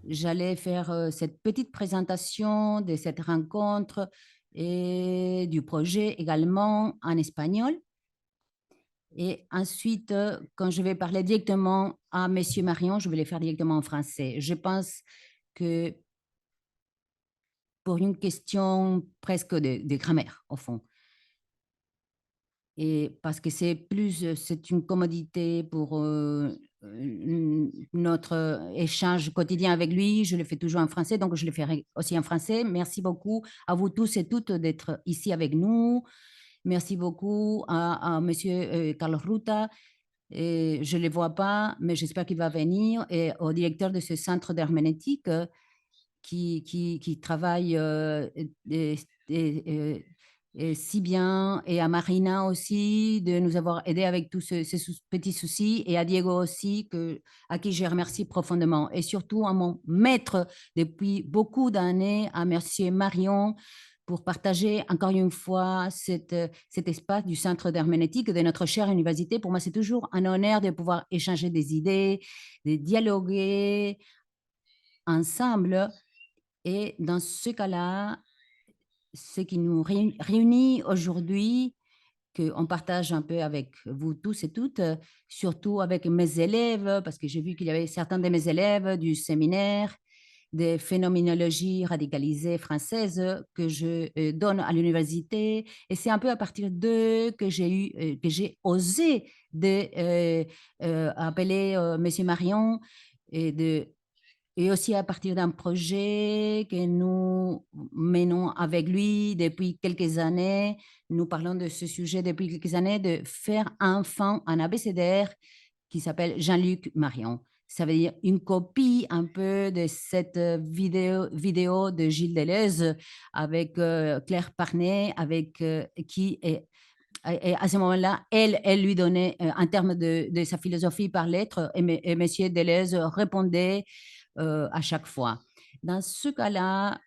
J'allais faire cette petite présentation de cette rencontre et du projet également en espagnol. Et ensuite, quand je vais parler directement à Monsieur Marion, je vais le faire directement en français. Je pense que pour une question presque de grammaire, au fond, et parce que c'est une commodité pour notre échange quotidien avec lui. Je le fais toujours en français, donc je le ferai aussi en français. Merci beaucoup à vous tous et toutes d'être ici avec nous. Merci beaucoup à Monsieur Carlos Ruta. Et je ne le vois pas, mais j'espère qu'il va venir, et au directeur de ce centre d'herméneutique qui travaille et si bien, et à Marina aussi de nous avoir aidés avec tous ces petits soucis, et à Diego aussi, à qui je remercie profondément, et surtout à mon maître depuis beaucoup d'années, à Monsieur Marion, pour partager encore une fois cet espace du centre d'herméneutique de notre chère université. Pour moi, c'est toujours un honneur de pouvoir échanger des idées, de dialoguer ensemble. Et dans ce cas-là, ce qui nous réunit aujourd'hui, qu'on partage un peu avec vous tous et toutes, surtout avec mes élèves, parce que j'ai vu qu'il y avait certains de mes élèves du séminaire de phénoménologie radicalisée française que je donne à l'université. Et c'est un peu à partir d'eux que j'ai osé appeler Monsieur Marion, et aussi à partir d'un projet que nous menons avec lui depuis quelques années. Nous parlons de ce sujet depuis quelques années, de faire enfant un abécédaire qui s'appelle Jean-Luc Marion. Ça veut dire une copie un peu de cette vidéo de Gilles Deleuze avec Claire Parnet, qui est et à ce moment-là, elle lui donnait, en termes de sa philosophie par lettres, et M. Deleuze répondait à chaque fois. Dans ce cas-là,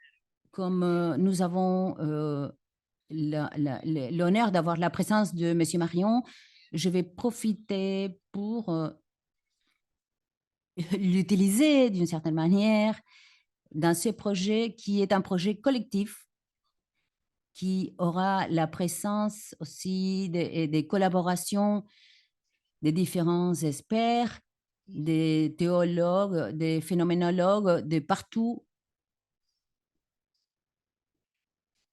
comme nous avons l'honneur d'avoir la présence de M. Marion, je vais profiter pour l'utiliser d'une certaine manière dans ce projet qui est un projet collectif, qui aura la présence aussi des collaborations des différents experts, des théologues, des phénoménologues de partout.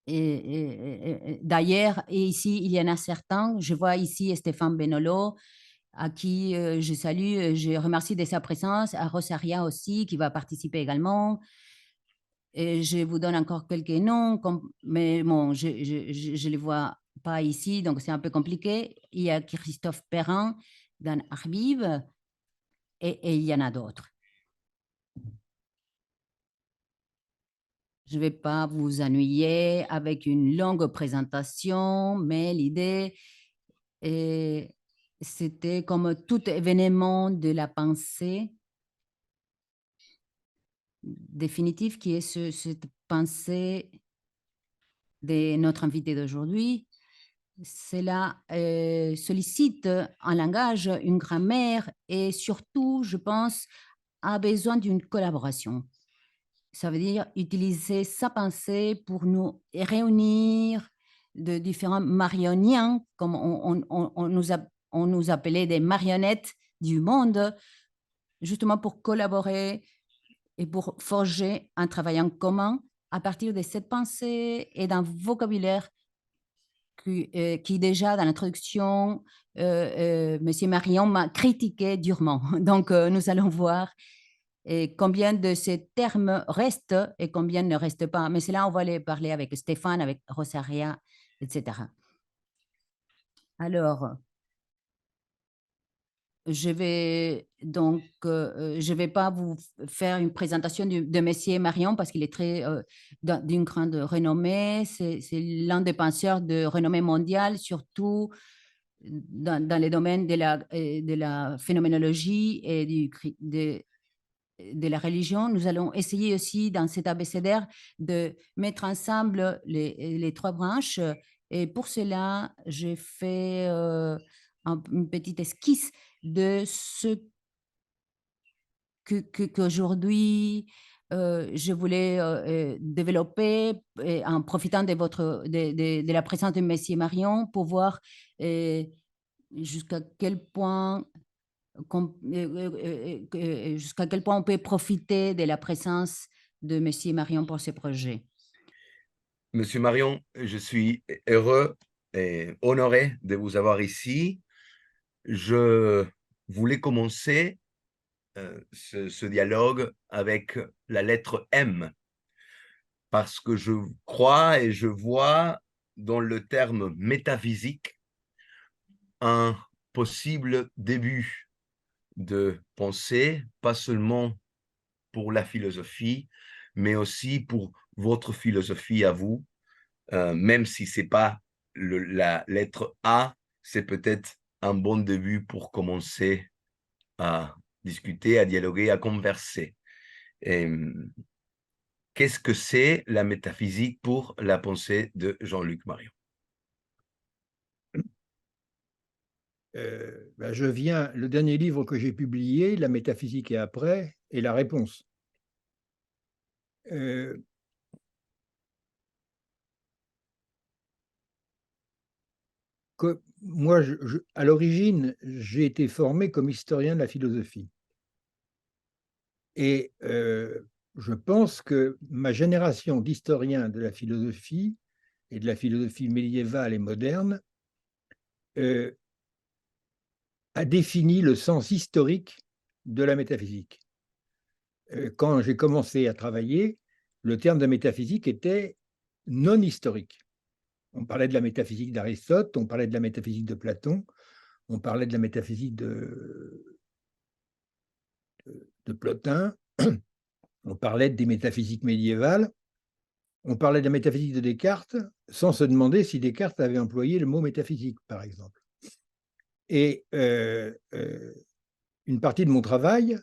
D'ailleurs, et ici, il y en a certains. Je vois ici Stéphane Benolo, à qui je salue, je remercie de sa présence, à Rosaria aussi, qui va participer également. Et je vous donne encore quelques noms, mais bon, je ne les vois pas ici, donc c'est un peu compliqué. Il y a Christophe Perrin, Dan Arbib, et il y en a d'autres. Je ne vais pas vous ennuyer avec une longue présentation, mais l'idée, c'était comme tout événement de la pensée définitive, qui est cette pensée de notre invité d'aujourd'hui. Cela sollicite un langage, une grammaire, et surtout, je pense, a besoin d'une collaboration. Ça veut dire utiliser sa pensée pour nous réunir de différents marioniens, comme on nous appelait des marionnettes du monde, justement pour collaborer et pour forger un travail en commun à partir de cette pensée et d'un vocabulaire qui déjà, dans l'introduction, Monsieur Marion m'a critiqué durement. Donc, nous allons voir et combien de ces termes restent et combien ne restent pas. Mais cela, on va les parler avec Stéphane, avec Rosaria, etc. Alors, je vais donc, je vais pas vous faire une présentation de Messier Marion parce qu'il est très d'une grande renommée. C'est l'un des penseurs de renommée mondiale, surtout dans les domaines de la phénoménologie et de la religion, nous allons essayer aussi dans cet abécédaire de mettre ensemble les trois branches. Et pour cela, j'ai fait une petite esquisse de ce qu'aujourd'hui je voulais développer en profitant de la présence de Messie Marion pour voir jusqu'à quel point jusqu'à quel point on peut profiter de la présence de Messie Marion pour ces projets. Monsieur Marion, je suis heureux et honoré de vous avoir ici. Je voulais commencer ce dialogue avec la lettre M, parce que je crois et je vois dans le terme métaphysique un possible début de pensée, pas seulement pour la philosophie, mais aussi pour votre philosophie à vous, même si c'est pas la lettre A, c'est peut-être un bon début pour commencer à discuter, à dialoguer, à converser. Et, qu'est-ce que c'est la métaphysique pour la pensée de Jean-Luc Marion? Le dernier livre que j'ai publié, La métaphysique et après, est la réponse. Moi, à l'origine, j'ai été formé comme historien de la philosophie. Et je pense que ma génération d'historiens de la philosophie et de la philosophie médiévale et moderne a défini le sens historique de la métaphysique. Quand j'ai commencé à travailler, le terme de métaphysique était non historique. On parlait de la métaphysique d'Aristote, on parlait de la métaphysique de Platon, on parlait de la métaphysique de Plotin, on parlait des métaphysiques médiévales, on parlait de la métaphysique de Descartes, sans se demander si Descartes avait employé le mot métaphysique, par exemple. Et une partie de mon travail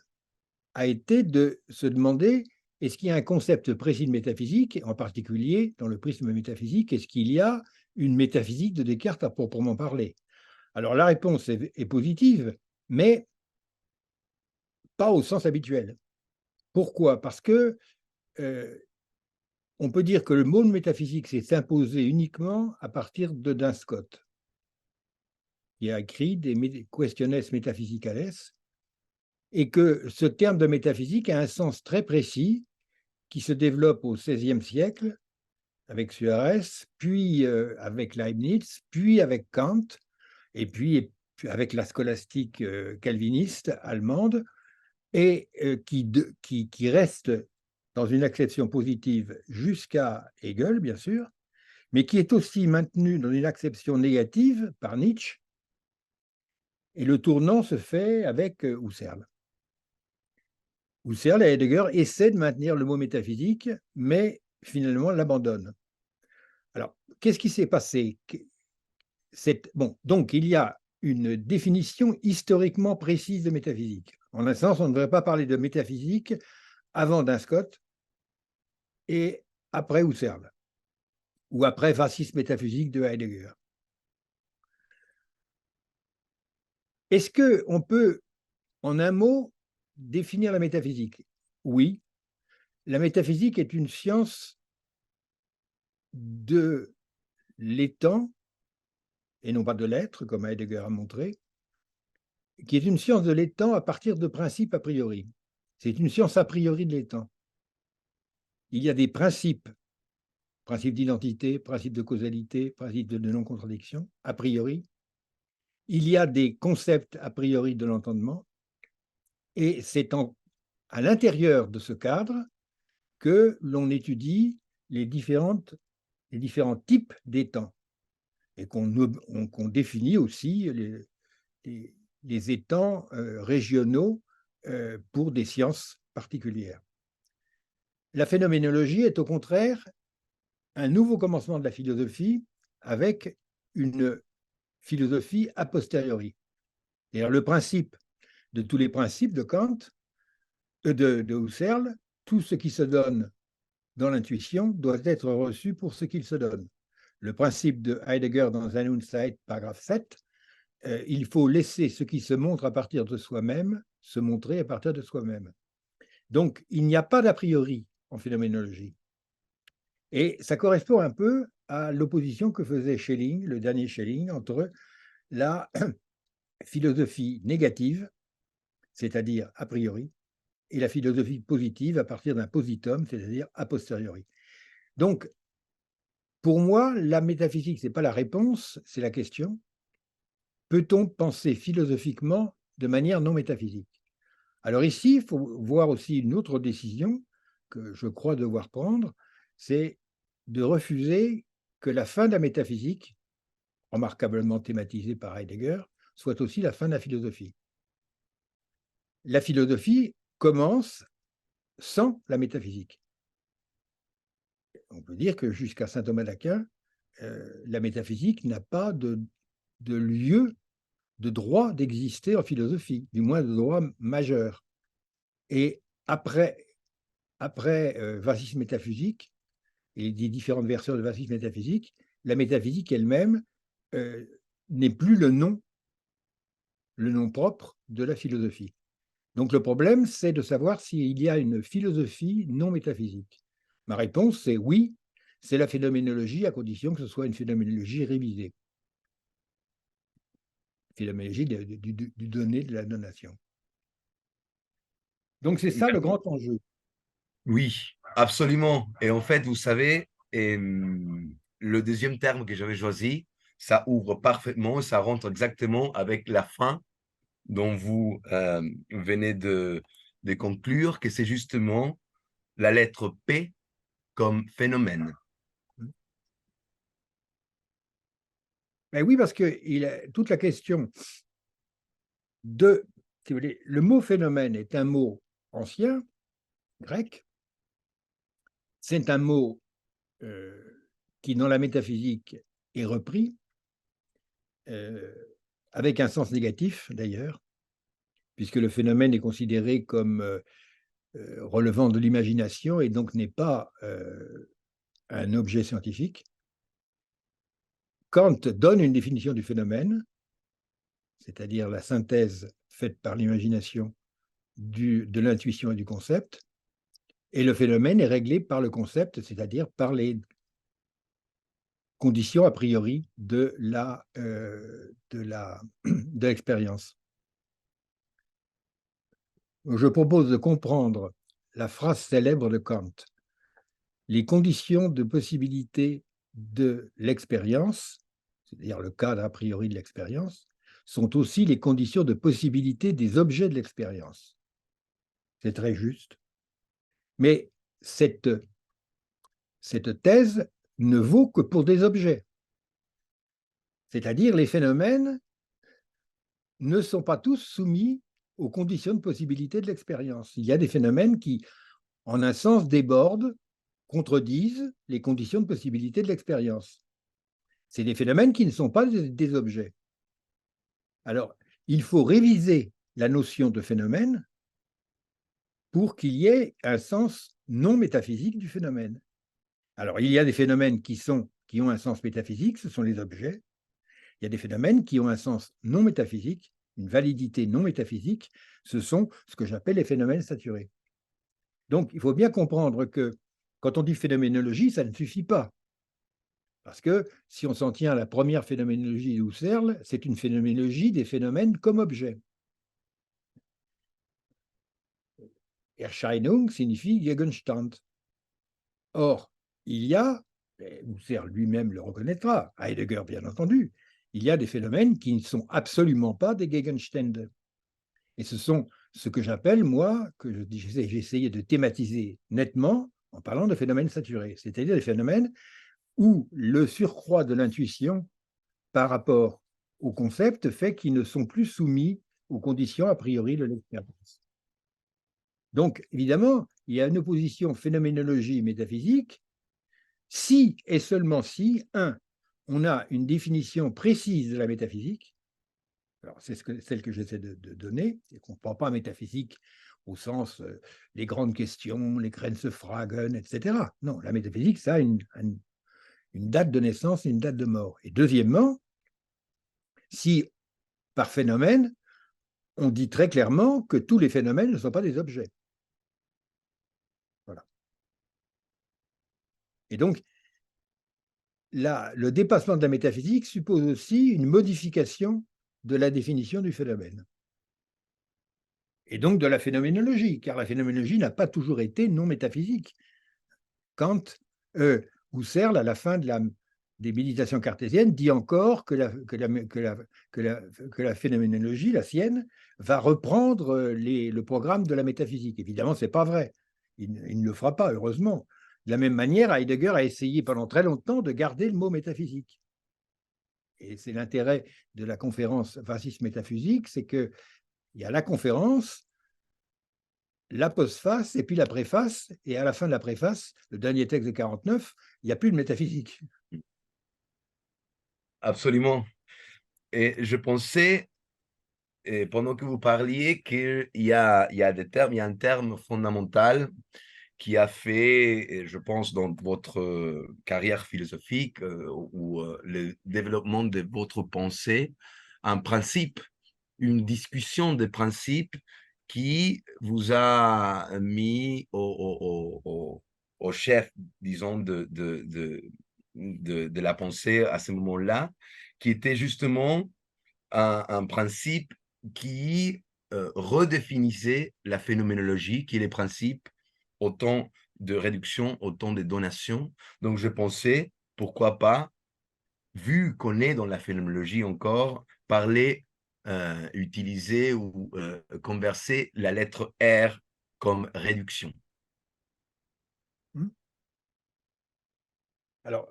a été de se demander, est-ce qu'il y a un concept précis de métaphysique, en particulier dans le prisme métaphysique, est-ce qu'il y a une métaphysique de Descartes à proprement parler? Alors la réponse est positive, mais pas au sens habituel. Pourquoi? Parce que on peut dire que le mot de métaphysique s'est imposé uniquement à partir de Duns Scott. Il a écrit des Questiones Metaphysicales, et que ce terme de métaphysique a un sens très précis qui se développe au XVIe siècle avec Suarez, puis avec Leibniz, puis avec Kant, et puis avec la scolastique calviniste allemande, et qui reste dans une acception positive jusqu'à Hegel, bien sûr, mais qui est aussi maintenue dans une acception négative par Nietzsche, et le tournant se fait avec Husserl. Husserl et Heidegger essaient de maintenir le mot métaphysique, mais finalement l'abandonnent. Alors, qu'est-ce qui s'est passé? Donc, il y a une définition historiquement précise de métaphysique. En un sens, on ne devrait pas parler de métaphysique avant Duns Scott et après Husserl, ou après Fascisme métaphysique de Heidegger. Est-ce qu'on peut, en un mot, définir la métaphysique? Oui. La métaphysique est une science de l'étant, et non pas de l'être, comme Heidegger a montré, qui est une science de l'étant à partir de principes a priori. C'est une science a priori de l'étant. Il y a des principes d'identité, principes de causalité, principes de non-contradiction, a priori. Il y a des concepts a priori de l'entendement, et c'est à l'intérieur de ce cadre que l'on étudie les différents types d'étangs, et qu'on définit aussi les étangs régionaux pour des sciences particulières. La phénoménologie est au contraire un nouveau commencement de la philosophie avec une philosophie a posteriori. Et le principe de tous les principes de Kant, de Husserl, tout ce qui se donne dans l'intuition doit être reçu pour ce qu'il se donne. Le principe de Heidegger dans Sein und Zeit, paragraphe 7, il faut laisser ce qui se montre à partir de soi-même se montrer à partir de soi-même. Donc, il n'y a pas d'a priori en phénoménologie. Et ça correspond un peu à l'opposition que faisait Schelling, le dernier Schelling, entre la philosophie négative, c'est-à-dire a priori, et la philosophie positive à partir d'un positum, c'est-à-dire a posteriori. Donc, pour moi, la métaphysique, ce n'est pas la réponse, c'est la question. Peut-on penser philosophiquement de manière non métaphysique? Alors ici, il faut voir aussi une autre décision que je crois devoir prendre, c'est de refuser que la fin de la métaphysique, remarquablement thématisée par Heidegger, soit aussi la fin de la philosophie. La philosophie commence sans la métaphysique. On peut dire que jusqu'à saint Thomas d'Aquin, la métaphysique n'a pas de lieu, de droit d'exister en philosophie, du moins de droit majeur. Et après Vasis métaphysique et les différentes versions de Vasis métaphysique, la métaphysique elle-même n'est plus le nom propre de la philosophie. Donc le problème, c'est de savoir s'il y a une philosophie non métaphysique. Ma réponse, c'est oui, c'est la phénoménologie, à condition que ce soit une phénoménologie révisée. Phénoménologie du donné, de la donation. Donc c'est ça le grand enjeu. Oui, absolument. Et en fait, vous savez, le deuxième terme que j'avais choisi, ça ouvre parfaitement, ça rentre exactement avec la fin dont vous venez de conclure, que c'est justement la lettre P comme phénomène. Ben oui, parce que toute la question de, si vous voulez, le mot phénomène est un mot ancien, grec. C'est un mot qui, dans la métaphysique, est repris, avec un sens négatif d'ailleurs, puisque le phénomène est considéré comme relevant de l'imagination et donc n'est pas un objet scientifique. Kant donne une définition du phénomène, c'est-à-dire la synthèse faite par l'imagination de l'intuition et du concept, et le phénomène est réglé par le concept, c'est-à-dire par les conditions a priori de l'expérience. Je propose de comprendre la phrase célèbre de Kant. Les conditions de possibilité de l'expérience, c'est-à-dire le cadre a priori de l'expérience, sont aussi les conditions de possibilité des objets de l'expérience. C'est très juste. Mais cette thèse ne vaut que pour des objets. C'est-à-dire les phénomènes ne sont pas tous soumis aux conditions de possibilité de l'expérience. Il y a des phénomènes qui, en un sens, débordent, contredisent les conditions de possibilité de l'expérience. C'est des phénomènes qui ne sont pas des objets. Alors, il faut réviser la notion de phénomène pour qu'il y ait un sens non métaphysique du phénomène. Alors, il y a des phénomènes qui ont un sens métaphysique, ce sont les objets. Il y a des phénomènes qui ont un sens non métaphysique, une validité non métaphysique, ce sont ce que j'appelle les phénomènes saturés. Donc, il faut bien comprendre que quand on dit phénoménologie, ça ne suffit pas. Parce que si on s'en tient à la première phénoménologie de Husserl, c'est une phénoménologie des phénomènes comme objets. Erscheinung signifie Gegenstand. Or, il y a, Husserl lui-même le reconnaîtra, Heidegger bien entendu, il y a des phénomènes qui ne sont absolument pas des Gegenstände. Et ce sont ce que j'appelle, moi, que j'ai essayé de thématiser nettement en parlant de phénomènes saturés, c'est-à-dire des phénomènes où le surcroît de l'intuition par rapport au concept fait qu'ils ne sont plus soumis aux conditions a priori de l'expérience. Donc, évidemment, il y a une opposition phénoménologie-métaphysique si et seulement si, on a une définition précise de la métaphysique. Alors, c'est celle que j'essaie de donner, et qu'on ne prend pas métaphysique au sens les grandes questions, les Grenzfragen, etc. Non, la métaphysique, ça a une date de naissance et une date de mort. Et deuxièmement, si par phénomène, on dit très clairement que tous les phénomènes ne sont pas des objets. Voilà. Et donc, le dépassement de la métaphysique suppose aussi une modification de la définition du phénomène. Et donc de la phénoménologie, car la phénoménologie n'a pas toujours été non métaphysique. Kant, Husserl, à la fin des méditations cartésiennes, dit encore que la phénoménologie, la sienne, va reprendre le programme de la métaphysique. Évidemment, ce n'est pas vrai. Il ne le fera pas, heureusement. De la même manière, Heidegger a essayé pendant très longtemps de garder le mot métaphysique. Et c'est l'intérêt de la conférence Fascisme métaphysique, c'est qu'il y a la conférence, la postface et puis la préface, et à la fin de la préface, le dernier texte de 49, il n'y a plus de métaphysique. Absolument. Et je pensais, pendant que vous parliez, qu'il y a des termes, il y a un terme fondamental qui a fait, je pense, dans votre carrière philosophique ou le développement de votre pensée, un principe, une discussion de principes qui vous a mis au chef, disons, de la pensée à ce moment-là, qui était justement un principe qui redéfinissait la phénoménologie, qui est les principes autant de réduction, autant de donation. Donc je pensais, pourquoi pas, vu qu'on est dans la phénoménologie encore, parler, utiliser ou converser la lettre R comme réduction. Alors,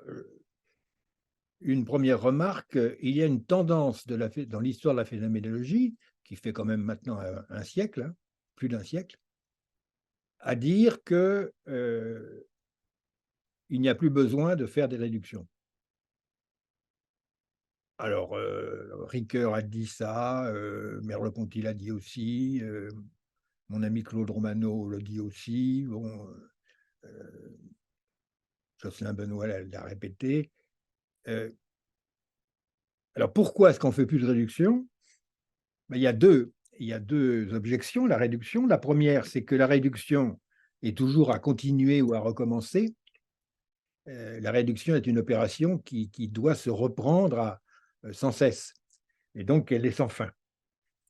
une première remarque, il y a une tendance dans l'histoire de la phénoménologie, qui fait quand même maintenant un siècle, hein, plus d'un siècle, à dire que il n'y a plus besoin de faire des réductions. Alors, Ricoeur a dit ça, Merleau-Ponty l'a dit aussi, mon ami Claude Romano le dit aussi, bon, Jocelyn Benoît l'a répété. Alors, pourquoi est-ce qu'on ne fait plus de réduction? Ben, il y a deux objections à la réduction. La première, c'est que la réduction est toujours à continuer ou à recommencer. La réduction est une opération qui doit se reprendre sans cesse. Et donc, elle est sans fin.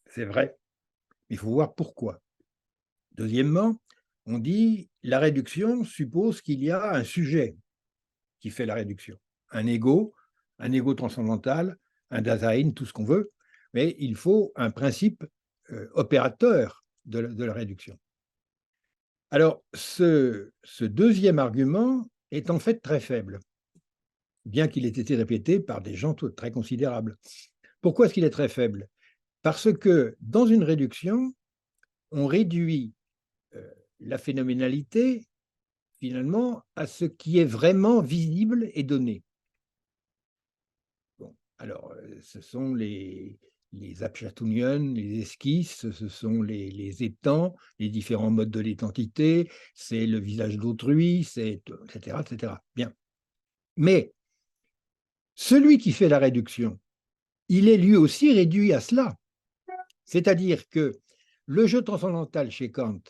C'est vrai. Il faut voir pourquoi. Deuxièmement, on dit la réduction suppose qu'il y a un sujet qui fait la réduction. Un ego transcendantal, un Dasein, tout ce qu'on veut, mais il faut un principe opérateur de la réduction. Alors, ce deuxième argument est en fait très faible, bien qu'il ait été répété par des gens très considérables. Pourquoi est-ce qu'il est très faible? Parce que dans une réduction, on réduit la phénoménalité finalement à ce qui est vraiment visible et donné. Bon, alors, ce sont les Abschätzungen, les esquisses, ce sont les étangs, les différents modes de l'étantité, c'est le visage d'autrui, c'est etc., etc. Bien. Mais celui qui fait la réduction, il est lui aussi réduit à cela. C'est-à-dire que le jeu transcendantal chez Kant,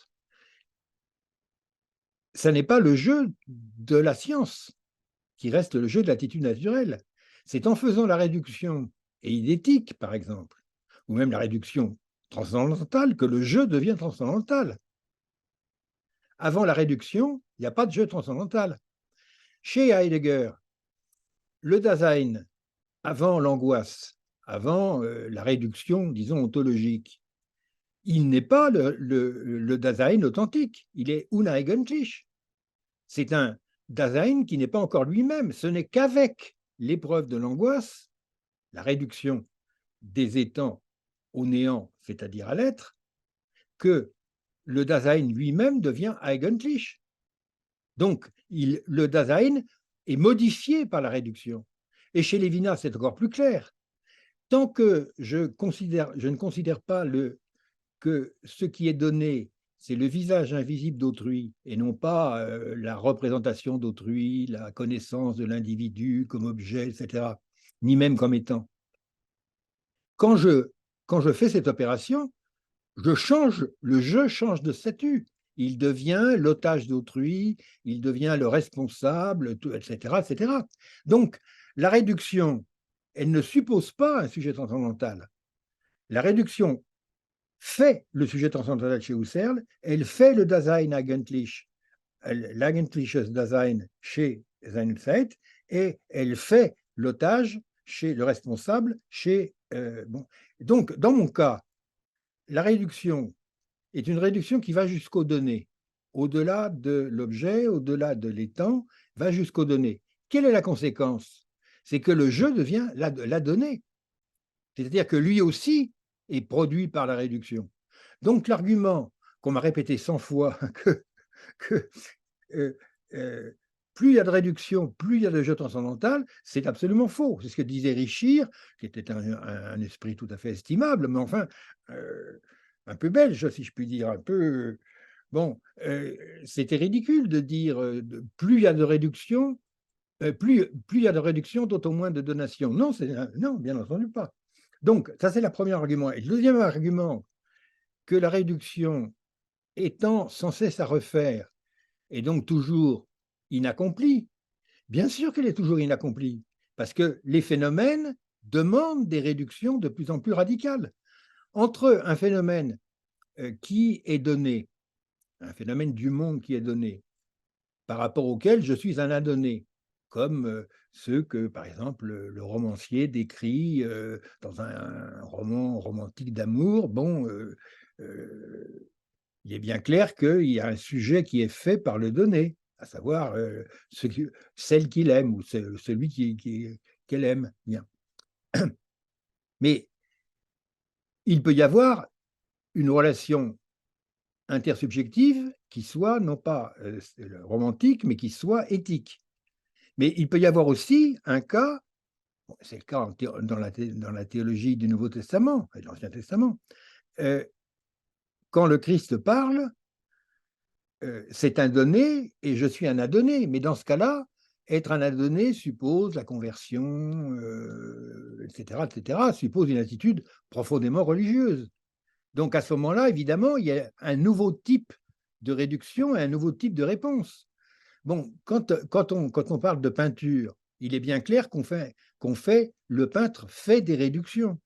ça n'est pas le jeu de la science, qui reste le jeu de l'attitude naturelle. C'est en faisant la réduction eidétique, par exemple, ou même la réduction transcendantale, que le jeu devient transcendantal. Avant la réduction, il n'y a pas de jeu transcendantal. Chez Heidegger, le Dasein, avant l'angoisse, avant la réduction, disons, ontologique, il n'est pas le Dasein authentique, il est uneigentlich. C'est un Dasein qui n'est pas encore lui-même. Ce n'est qu'avec l'épreuve de l'angoisse, la réduction des étangs au néant, c'est-à-dire à l'être, que le Dasein lui-même devient eigentlich. Donc, le Dasein est modifié par la réduction. Et chez Lévinas, c'est encore plus clair. Tant que je ne considère pas que ce qui est donné c'est le visage invisible d'autrui et non pas la représentation d'autrui, la connaissance de l'individu comme objet, etc., ni même comme étant. Quand je fais cette opération, le jeu change de statut. Il devient l'otage d'autrui, il devient le responsable, etc., etc. Donc, la réduction, elle ne suppose pas un sujet transcendantal. La réduction fait le sujet transcendantal chez Husserl, elle fait le Dasein eigentlich, l'Agentliches Dasein chez Seinfeld, et elle fait l'otage chez le responsable, chez... bon. Donc, dans mon cas, la réduction est une réduction qui va jusqu'aux données, au-delà de l'objet, au-delà de l'étang, va jusqu'aux données. Quelle est la conséquence? C'est que le jeu devient la donnée. C'est-à-dire que lui aussi est produit par la réduction. Donc l'argument qu'on m'a répété 100 fois que plus il y a de réduction, plus il y a de jeu transcendantal, c'est absolument faux. C'est ce que disait Richir, qui était un esprit tout à fait estimable, mais enfin un peu belge, si je puis dire, un peu... Bon, c'était ridicule de dire plus il y a de réduction, plus il y a de réduction, d'autant moins de donation. Non, non, bien entendu pas. Donc, ça c'est le premier argument. Et le deuxième argument, que la réduction étant sans cesse à refaire, et donc toujours inaccomplie, bien sûr qu'elle est toujours inaccomplie, parce que les phénomènes demandent des réductions de plus en plus radicales. Entre un phénomène qui est donné, un phénomène du monde qui est donné, par rapport auquel je suis un adonné, comme ceux que, par exemple, le romancier décrit dans un roman romantique d'amour. Bon, il est bien clair qu'il y a un sujet qui est fait par le donné, à savoir celle qu'il aime ou celui qu'elle aime. Bien. Mais il peut y avoir une relation intersubjective qui soit non pas romantique, mais qui soit éthique. Mais il peut y avoir aussi un cas, c'est le cas dans la théologie du Nouveau Testament et de l'Ancien Testament, quand le Christ parle, c'est un donné et je suis un adonné. Mais dans ce cas-là, être un adonné suppose la conversion, etc., suppose une attitude profondément religieuse. Donc à ce moment-là, évidemment, il y a un nouveau type de réduction et un nouveau type de réponse. Bon, quand on parle de peinture, il est bien clair le peintre fait des réductions.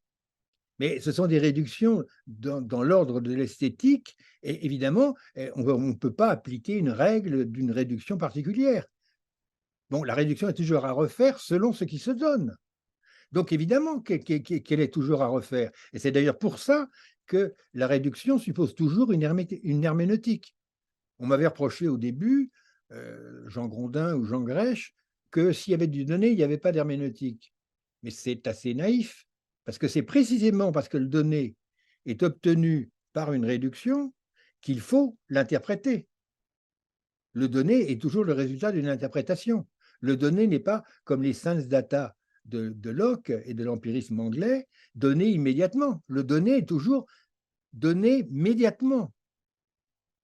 Mais ce sont des réductions dans l'ordre de l'esthétique, et évidemment, on ne peut pas appliquer une règle d'une réduction particulière. Bon, la réduction est toujours à refaire selon ce qui se donne. Donc évidemment qu'elle est toujours à refaire. Et c'est d'ailleurs pour ça que la réduction suppose toujours une herméneutique. On m'avait reproché au début, Jean Grondin ou Jean Grèche, que s'il y avait du donné, il n'y avait pas d'herméneutique. Mais c'est assez naïf, parce que c'est précisément parce que le donné est obtenu par une réduction qu'il faut l'interpréter. Le donné est toujours le résultat d'une interprétation. Le donné n'est pas comme les sense data de Locke et de l'empirisme anglais, donné immédiatement. Le donné est toujours donné médiatement.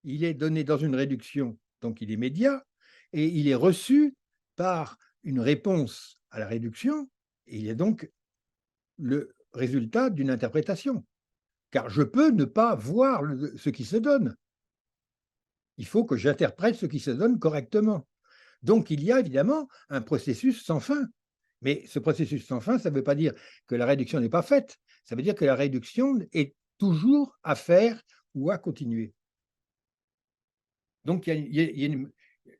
Il est donné dans une réduction, donc il est médiat, et il est reçu par une réponse à la réduction, et il est donc le résultat d'une interprétation. Car je peux ne pas voir ce qui se donne. Il faut que j'interprète ce qui se donne correctement. Donc il y a évidemment un processus sans fin. Mais ce processus sans fin, ça ne veut pas dire que la réduction n'est pas faite. Ça veut dire que la réduction est toujours à faire ou à continuer. Donc,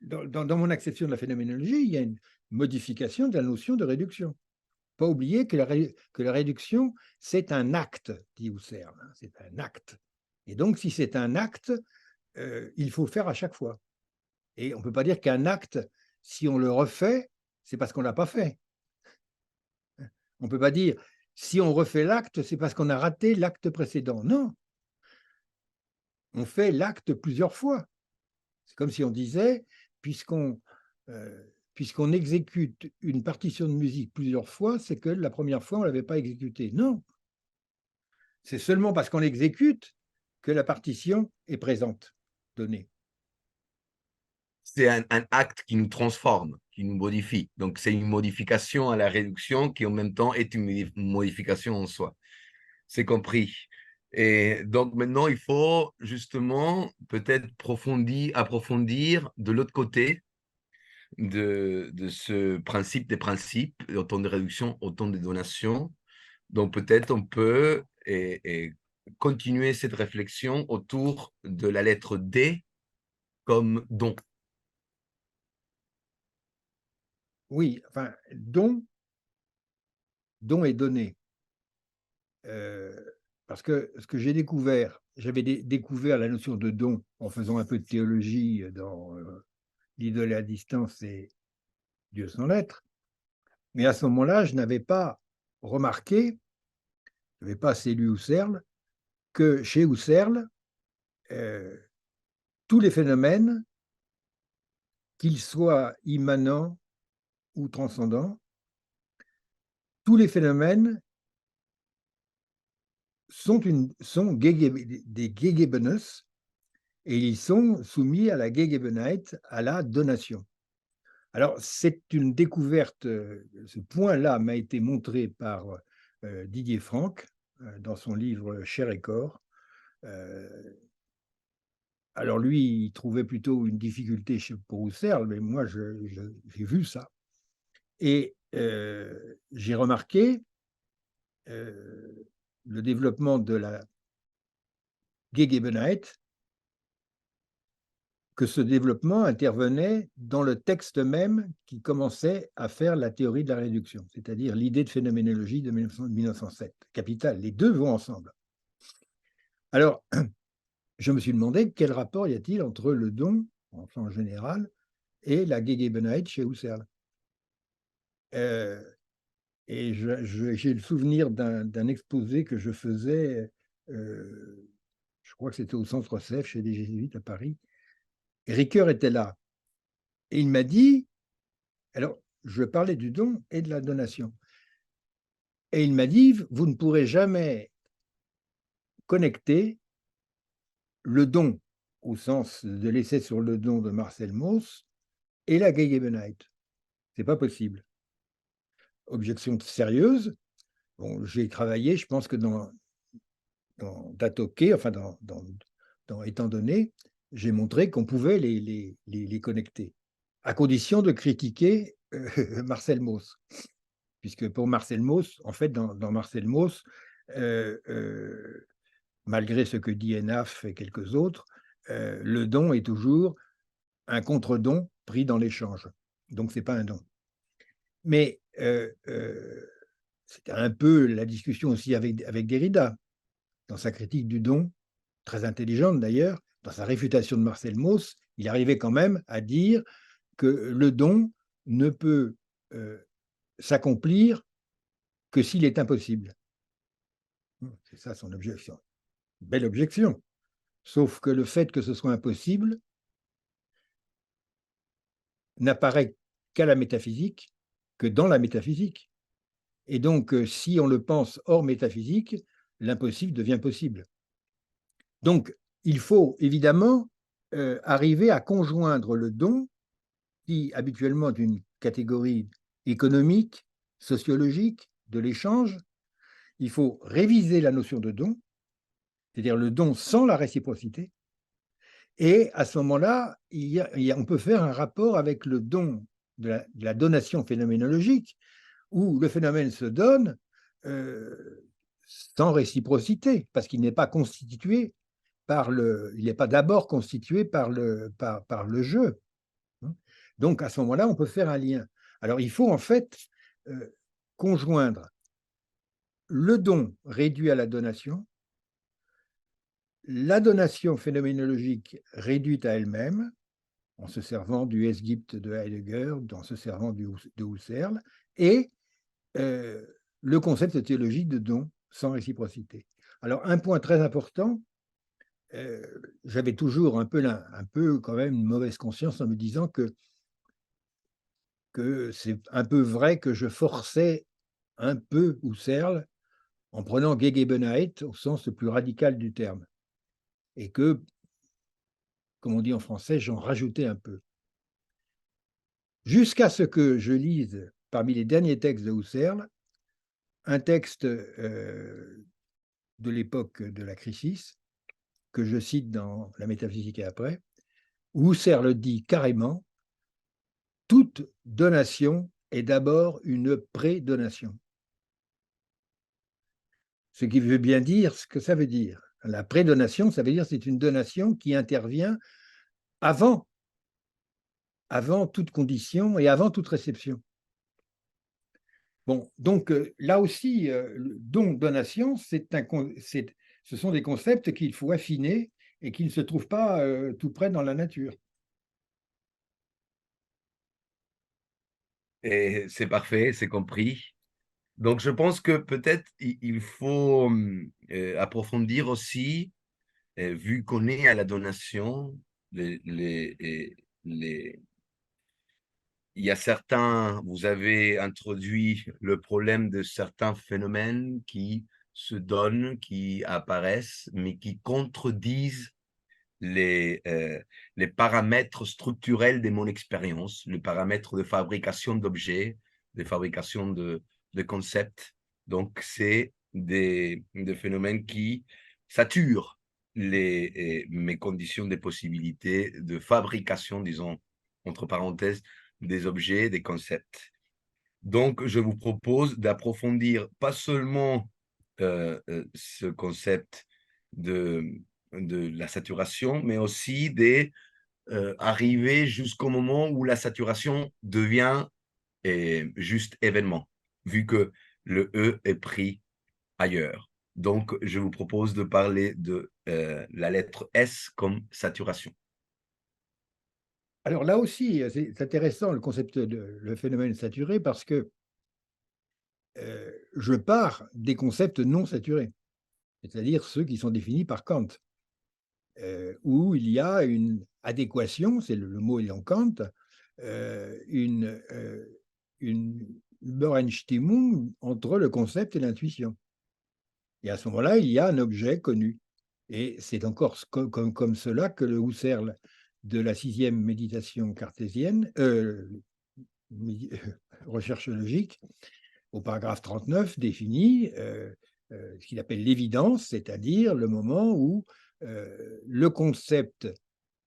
dans mon acception de la phénoménologie, il y a une modification de la notion de réduction. Pas oublier que la réduction, c'est un acte, dit Husserl, hein, c'est un acte. Et donc, si c'est un acte, il faut le faire à chaque fois. Et on ne peut pas dire qu'un acte, si on le refait, c'est parce qu'on ne l'a pas fait. On ne peut pas dire, si on refait l'acte, c'est parce qu'on a raté l'acte précédent. Non. On fait l'acte plusieurs fois. C'est comme si on disait, puisqu'on exécute une partition de musique plusieurs fois, c'est que la première fois, on ne l'avait pas exécutée. Non. C'est seulement parce qu'on l'exécute que la partition est présente. donner. C'est un acte qui nous transforme, qui nous modifie. Donc, c'est une modification à la réduction qui, en même temps, est une modification en soi. C'est compris. Et donc, maintenant, il faut justement peut-être approfondir de l'autre côté de ce principe des principes, autant de réduction, autant de donation. Donc, peut-être on peut continuer cette réflexion autour de la lettre D comme don. Oui, enfin, don et donner. Parce que ce que j'ai découvert, j'avais découvert la notion de don en faisant un peu de théologie dans l'idole à distance et Dieu sans l'être. Mais à ce moment-là, je n'avais pas remarqué, je n'avais pas assez lu Husserl, que chez Husserl, tous les phénomènes, qu'ils soient immanents ou transcendants, tous les phénomènes sont des Gegebenes et ils sont soumis à la Gegebenheit, à la donation. Alors, c'est une découverte, ce point-là m'a été montré par Didier Franck dans son livre Chair et corps. Alors lui, il trouvait plutôt une difficulté pour Husserl, mais moi, j'ai vu ça. Et j'ai remarqué le développement de la Gegebenheit, que ce développement intervenait dans le texte même qui commençait à faire la théorie de la réduction, c'est-à-dire l'idée de phénoménologie de 1907. Capital, les deux vont ensemble. Alors, je me suis demandé quel rapport y a-t-il entre le don, en général, et la Gegebenheit chez Husserl. Et j'ai le souvenir d'un exposé que je faisais, je crois que c'était au Centre Sèvres, chez les Jésuites à Paris. Et Ricoeur était là. Et il m'a dit, alors je parlais du don et de la donation. Et il m'a dit, vous ne pourrez jamais connecter le don, au sens de l'essai sur le don de Marcel Mauss, et la Gegebenheit. Ce n'est pas possible. Objection sérieuse. Bon, j'ai travaillé, je pense que dans Datoke, enfin dans étant donné, j'ai montré qu'on pouvait les connecter, à condition de critiquer Marcel Mauss. Puisque pour Marcel Mauss, en fait, dans Marcel Mauss, malgré ce que dit Enaf et quelques autres, le don est toujours un contre-don pris dans l'échange. Donc, ce n'est pas un don. Mais c'était un peu la discussion aussi avec Derrida, dans sa critique du don, très intelligente d'ailleurs, dans sa réfutation de Marcel Mauss, il arrivait quand même à dire que le don ne peut s'accomplir que s'il est impossible. C'est ça son objection. Belle objection. Sauf que le fait que ce soit impossible n'apparaît qu'à la métaphysique, que dans la métaphysique. Et donc, si on le pense hors métaphysique, l'impossible devient possible. Donc, il faut évidemment arriver à conjoindre le don, qui habituellement est une catégorie économique, sociologique, de l'échange. Il faut réviser la notion de don, c'est-à-dire le don sans la réciprocité. Et à ce moment-là, on peut faire un rapport avec le don de la donation phénoménologique, où le phénomène se donne sans réciprocité, parce qu'il n'est pas constitué il n'est pas d'abord constitué par le jeu. Donc à ce moment-là, on peut faire un lien. Alors il faut en fait conjoindre le don réduit à la donation phénoménologique réduite à elle-même, en se servant du Esgypt de Heidegger, en se servant de Husserl, et le concept théologique de don sans réciprocité. Alors, un point très important, j'avais toujours un peu quand même une mauvaise conscience en me disant que c'est un peu vrai que je forçais un peu Husserl en prenant Gegebenheit au sens le plus radical du terme. Et que comme on dit en français, j'en rajoutais un peu. Jusqu'à ce que je lise, parmi les derniers textes de Husserl, un texte de l'époque de la Crisis, que je cite dans La métaphysique et après, où Husserl dit carrément « Toute donation est d'abord une prédonation ». Ce qui veut bien dire ce que ça veut dire. La prédonation, ça veut dire que c'est une donation qui intervient avant toute condition et avant toute réception. Bon, donc là aussi, don, donation, ce sont des concepts qu'il faut affiner et qui ne se trouvent pas tout près dans la nature. Et c'est parfait, c'est compris. Donc, je pense que peut-être il faut approfondir aussi, vu qu'on est à la donation, les, il y a certains, vous avez introduit le problème de certains phénomènes qui se donnent, qui apparaissent, mais qui contredisent les paramètres structurels de mon expérience, les paramètres de fabrication d'objets, de fabrication de concepts. Donc, c'est des phénomènes qui saturent mes conditions de possibilités de fabrication, disons, entre parenthèses, des objets, des concepts. Donc, je vous propose d'approfondir pas seulement ce concept de la saturation, mais aussi d'arriver jusqu'au moment où la saturation devient juste événement, vu que le E est pris ailleurs. Donc, je vous propose de parler de la lettre S comme saturation. Alors là aussi, c'est intéressant le concept le phénomène saturé parce que je pars des concepts non saturés, c'est-à-dire ceux qui sont définis par Kant, où il y a une adéquation, c'est le mot est en Kant, une Übereinstimmung entre le concept et l'intuition. Et à ce moment-là, il y a un objet connu. Et c'est encore comme cela que le Husserl de la 6e méditation cartésienne, recherche logique, au paragraphe 39, définit ce qu'il appelle l'évidence, c'est-à-dire le moment où le concept,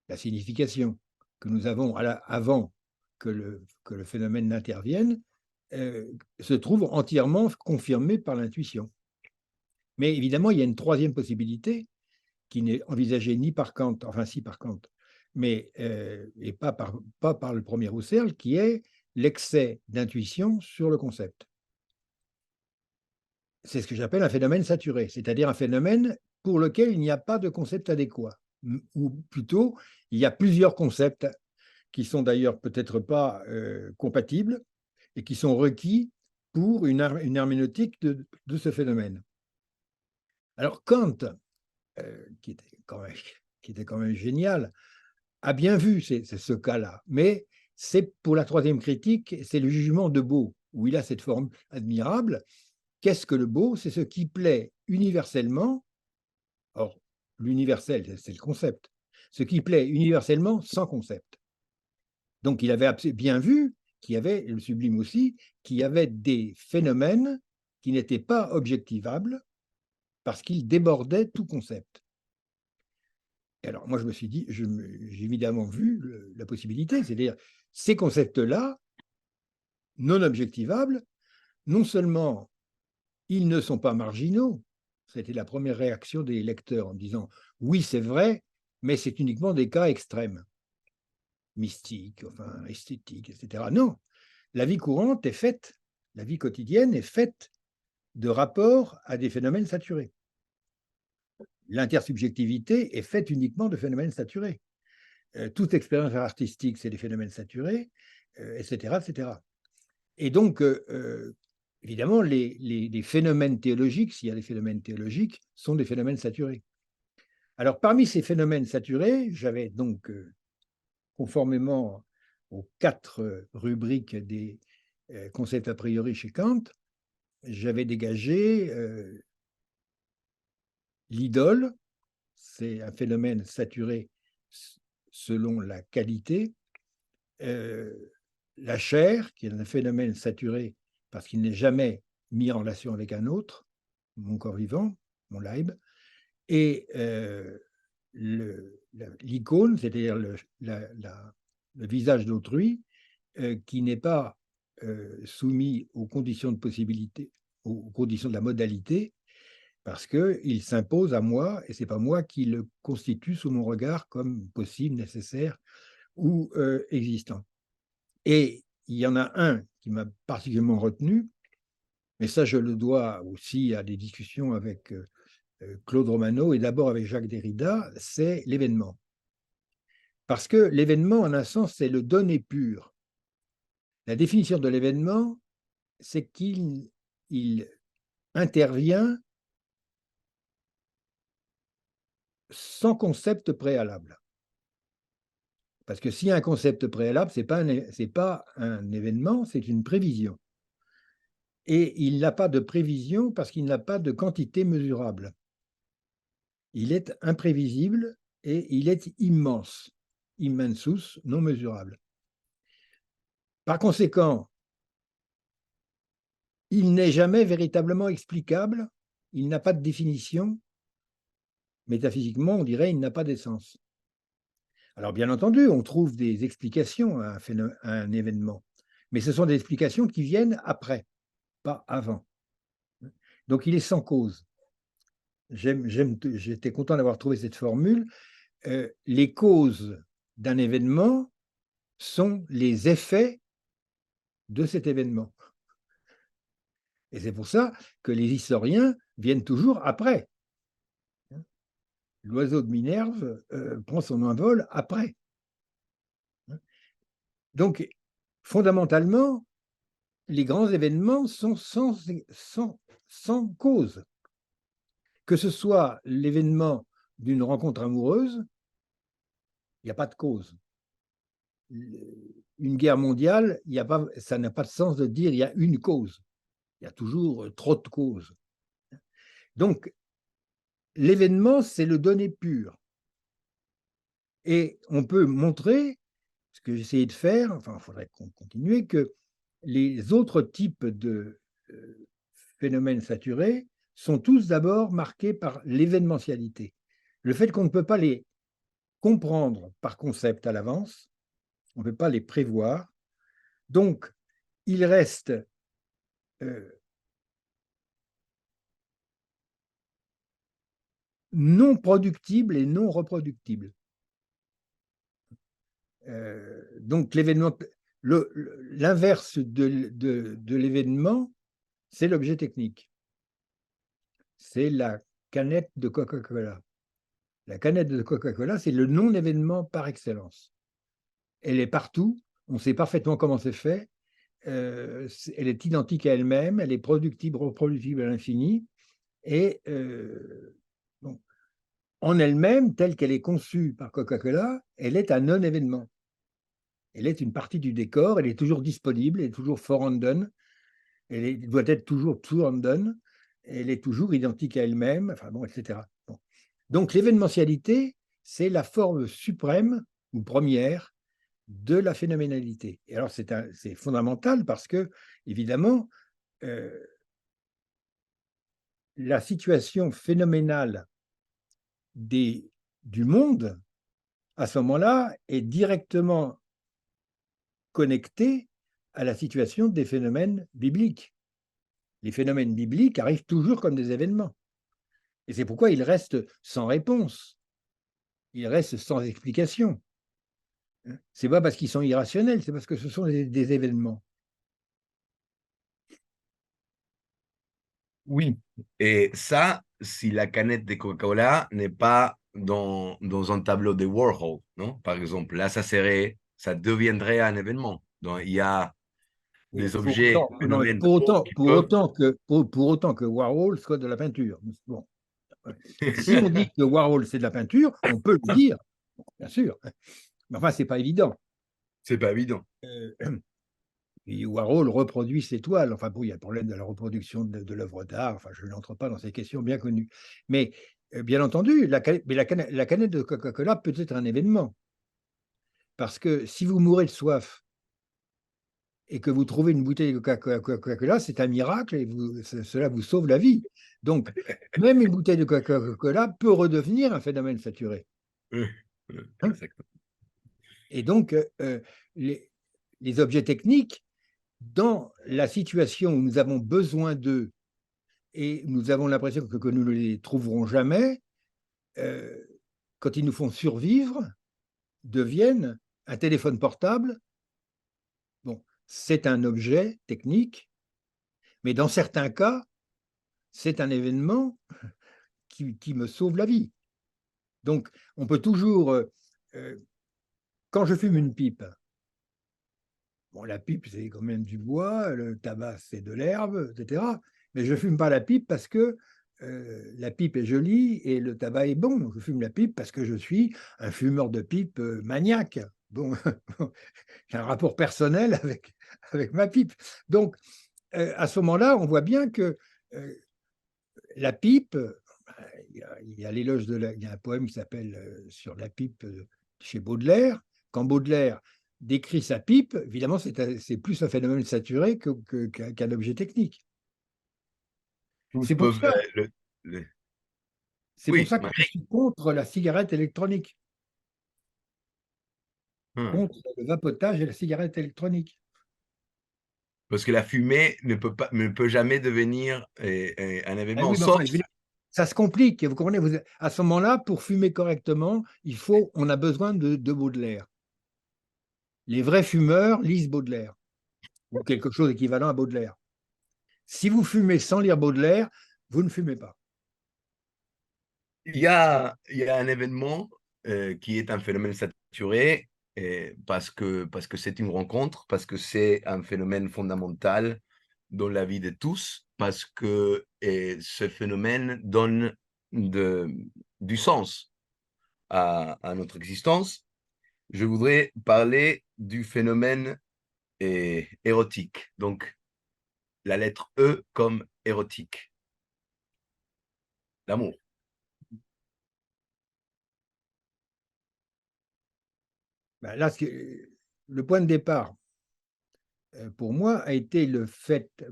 la signification que nous avons avant que le phénomène n'intervienne, se trouve entièrement confirmé par l'intuition. Mais évidemment, il y a une troisième possibilité qui n'est envisagée ni par Kant, enfin si par Kant, mais et pas par le premier Husserl, qui est l'excès d'intuition sur le concept. C'est ce que j'appelle un phénomène saturé, c'est-à-dire un phénomène pour lequel il n'y a pas de concept adéquat, ou plutôt, il y a plusieurs concepts qui sont d'ailleurs peut-être pas compatibles et qui sont requis pour une herméneutique de ce phénomène. Alors Kant, qui était quand même génial, a bien vu ce cas-là, mais c'est pour la troisième critique, c'est le jugement de Beau, où il a cette forme admirable. Qu'est-ce que le beau? C'est ce qui plaît universellement. Or, l'universel, c'est le concept. Ce qui plaît universellement sans concept. Donc, il avait bien vu qu'il y avait, le sublime aussi, qu'il y avait des phénomènes qui n'étaient pas objectivables parce qu'ils débordaient tout concept. Et alors, moi, je me suis dit, j'ai évidemment vu la possibilité, c'est-à-dire ces concepts-là, non objectivables, non seulement ils ne sont pas marginaux, c'était la première réaction des lecteurs en disant « oui, c'est vrai, mais c'est uniquement des cas extrêmes, mystiques, enfin, esthétiques, etc. » Non, la vie courante est faite, la vie quotidienne est faite de rapports à des phénomènes saturés. L'intersubjectivité est faite uniquement de phénomènes saturés. Toute expérience artistique, c'est des phénomènes saturés, etc., etc. Et donc, évidemment, les phénomènes théologiques, s'il y a des phénomènes théologiques, sont des phénomènes saturés. Alors, parmi ces phénomènes saturés, j'avais donc, conformément aux 4 rubriques des concepts a priori chez Kant, j'avais dégagé l'idole, c'est un phénomène saturé selon la qualité. La chair, qui est un phénomène saturé parce qu'il n'est jamais mis en relation avec un autre, mon corps vivant, mon Leib, et l'icône, c'est-à-dire le visage d'autrui, qui n'est pas soumis aux conditions de possibilité, aux conditions de la modalité, parce qu'il s'impose à moi, et ce n'est pas moi qui le constitue sous mon regard comme possible, nécessaire ou existant. Et il y en a un qui m'a particulièrement retenu, mais ça je le dois aussi à des discussions avec Claude Romano et d'abord avec Jacques Derrida, c'est l'événement. Parce que l'événement, en un sens, c'est le donné pur. La définition de l'événement, c'est qu'il intervient sans concept préalable. Parce que s'il y a un concept préalable, ce n'est pas un événement, c'est une prévision. Et il n'a pas de prévision parce qu'il n'a pas de quantité mesurable. Il est imprévisible et il est immense, immensus, non mesurable. Par conséquent, il n'est jamais véritablement explicable, il n'a pas de définition. Métaphysiquement, on dirait qu'il n'a pas d'essence. Alors, bien entendu, on trouve des explications à un événement, mais ce sont des explications qui viennent après, pas avant. Donc, il est sans cause. J'étais content d'avoir trouvé cette formule. Les causes d'un événement sont les effets de cet événement. Et c'est pour ça que les historiens viennent toujours après. L'oiseau de Minerve prend son envol après. Donc, fondamentalement, les grands événements sont sans cause. Que ce soit l'événement d'une rencontre amoureuse, il n'y a pas de cause. Une guerre mondiale, ça n'a pas de sens de dire il y a une cause. Il y a toujours trop de causes. Donc, l'événement, c'est le donné pur. Et on peut montrer, ce que j'essayais de faire, enfin, il faudrait continuer, que les autres types de phénomènes saturés sont tous d'abord marqués par l'événementialité. Le fait qu'on ne peut pas les comprendre par concept à l'avance, on ne peut pas les prévoir. Donc, ils restent non productibles et non reproductibles. Donc, l'inverse de l'événement, c'est l'objet technique. C'est la canette de Coca-Cola. La canette de Coca-Cola, c'est le non-événement par excellence. Elle est partout, on sait parfaitement comment c'est fait, elle est identique à elle-même, elle est productible, reproductible à l'infini, et bon, en elle-même, telle qu'elle est conçue par Coca-Cola, elle est un non-événement. Elle est une partie du décor, elle est toujours disponible, elle est toujours vorhanden, elle doit être toujours zuhanden, elle est toujours identique à elle-même, enfin bon, etc. Bon. Donc l'événementialité, c'est la forme suprême ou première de la phénoménalité. Et alors c'est fondamental parce que, évidemment, la situation phénoménale du monde, à ce moment-là, est directement connectée à la situation des phénomènes bibliques. Les phénomènes bibliques arrivent toujours comme des événements. Et c'est pourquoi ils restent sans réponse. Ils restent sans explication. Ce n'est pas parce qu'ils sont irrationnels, c'est parce que ce sont des événements. Oui, et ça, si la canette de Coca-Cola n'est pas dans un tableau de Warhol, non? Par exemple, là, ça deviendrait un événement. Donc, il y a des objets, phénomènes qui peuvent... Pour autant que Warhol soit de la peinture. Bon. Si on dit que Warhol, c'est de la peinture, on peut le dire, bien sûr. Mais enfin, ce n'est pas évident. C'est pas évident. Et Warhol reproduit ses toiles. Enfin, bon, il y a le problème de la reproduction de l'œuvre d'art. Enfin, je n'entre pas dans ces questions bien connues. Mais bien entendu, la canette de Coca-Cola peut être un événement. Parce que si vous mourrez de soif et que vous trouvez une bouteille de Coca-Cola, c'est un miracle et cela vous sauve la vie. Donc, même une bouteille de Coca-Cola peut redevenir un phénomène saturé. Exactement. Et donc, les objets techniques, dans la situation où nous avons besoin d'eux et nous avons l'impression que nous ne les trouverons jamais, quand ils nous font survivre, deviennent un téléphone portable. Bon, c'est un objet technique, mais dans certains cas, c'est un événement qui me sauve la vie. Donc, on peut toujours, quand je fume une pipe, bon, la pipe, c'est quand même du bois, le tabac, c'est de l'herbe, etc. Mais je ne fume pas la pipe parce que la pipe est jolie et le tabac est bon. Je fume la pipe parce que je suis un fumeur de pipe maniaque. Bon, j'ai un rapport personnel avec ma pipe. Donc, à ce moment-là, on voit bien que la pipe, il y a l'éloge il y a un poème qui s'appelle Sur la pipe chez Baudelaire. Quand Baudelaire décrit sa pipe, évidemment, c'est plus un phénomène saturé qu'un objet technique. Tous C'est pour peuvent ça, le- c'est pour Oui, ça que je suis contre la cigarette électronique, contre le vapotage et la cigarette électronique. parce que la fumée ne peut jamais devenir un Ah événement, oui, mais sauf enfin, ça se complique. Vous comprenez, à ce moment-là, pour fumer correctement, on a besoin de Baudelaire. Les vrais fumeurs lisent Baudelaire, ou quelque chose d'équivalent à Baudelaire. Si vous fumez sans lire Baudelaire, vous ne fumez pas. il y a un événement qui est un phénomène saturé parce que c'est une rencontre, parce que c'est un phénomène fondamental dans la vie de tous, parce que ce phénomène donne du sens à notre existence. Je voudrais parler du phénomène érotique, donc la lettre E comme érotique, l'amour. Ben là, le point de départ, pour moi, a été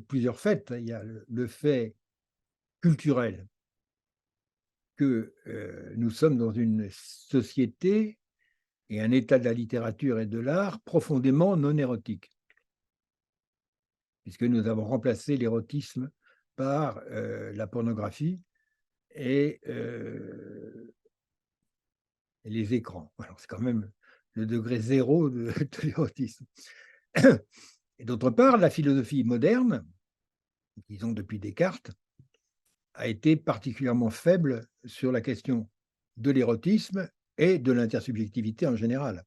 plusieurs faits. Il y a le fait culturel que nous sommes dans une société et un état de la littérature et de l'art profondément non érotique, puisque nous avons remplacé l'érotisme par la pornographie et les écrans. Alors, c'est quand même le degré zéro de l'érotisme. Et d'autre part, la philosophie moderne, disons depuis Descartes, a été particulièrement faible sur la question de l'érotisme et de l'intersubjectivité en général.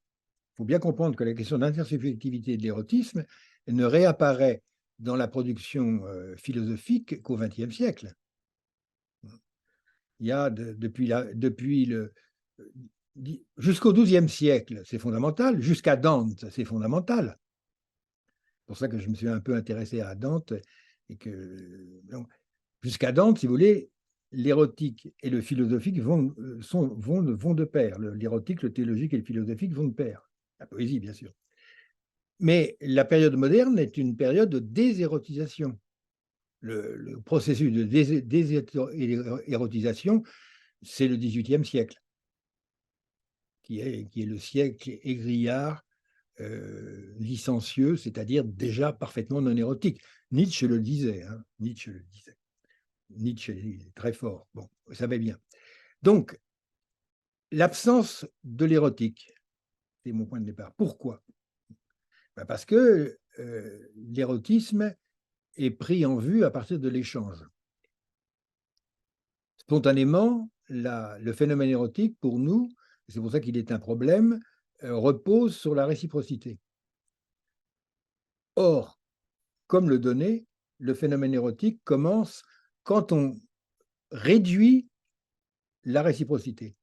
Il faut bien comprendre que la question d'intersubjectivité et de l'érotisme ne réapparaît dans la production philosophique qu'au XXe siècle. Il y a jusqu'au XIIe siècle, c'est fondamental, jusqu'à Dante, c'est fondamental. C'est pour ça que je me suis un peu intéressé à Dante et jusqu'à Dante, si vous voulez, l'érotique et le philosophique vont de pair. L'érotique, le théologique et le philosophique vont de pair. La poésie, bien sûr. Mais la période moderne est une période de désérotisation. Le processus de désérotisation, c'est le XVIIIe siècle, qui est le siècle égrillard, licencieux, c'est-à-dire déjà parfaitement non érotique. Nietzsche le disait. Nietzsche est très fort. Bon, vous savez bien. Donc, l'absence de l'érotique, c'est mon point de départ. Pourquoi? Parce que l'érotisme est pris en vue à partir de l'échange. Spontanément, le phénomène érotique, pour nous, c'est pour ça qu'il est un problème, repose sur la réciprocité. Or, comme le donnait, le phénomène érotique commence quand on réduit la réciprocité,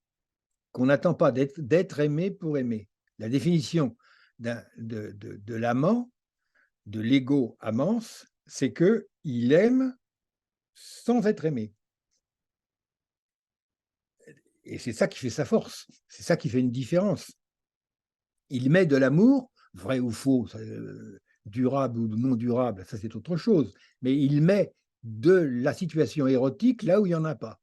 qu'on n'attend pas d'être aimé pour aimer. La définition de l'amant, de l'ego amance, c'est qu'il aime sans être aimé. Et c'est ça qui fait sa force, c'est ça qui fait une différence. Il met de l'amour, vrai ou faux, durable ou non durable, ça c'est autre chose, mais il met de la situation érotique là où il n'y en a pas.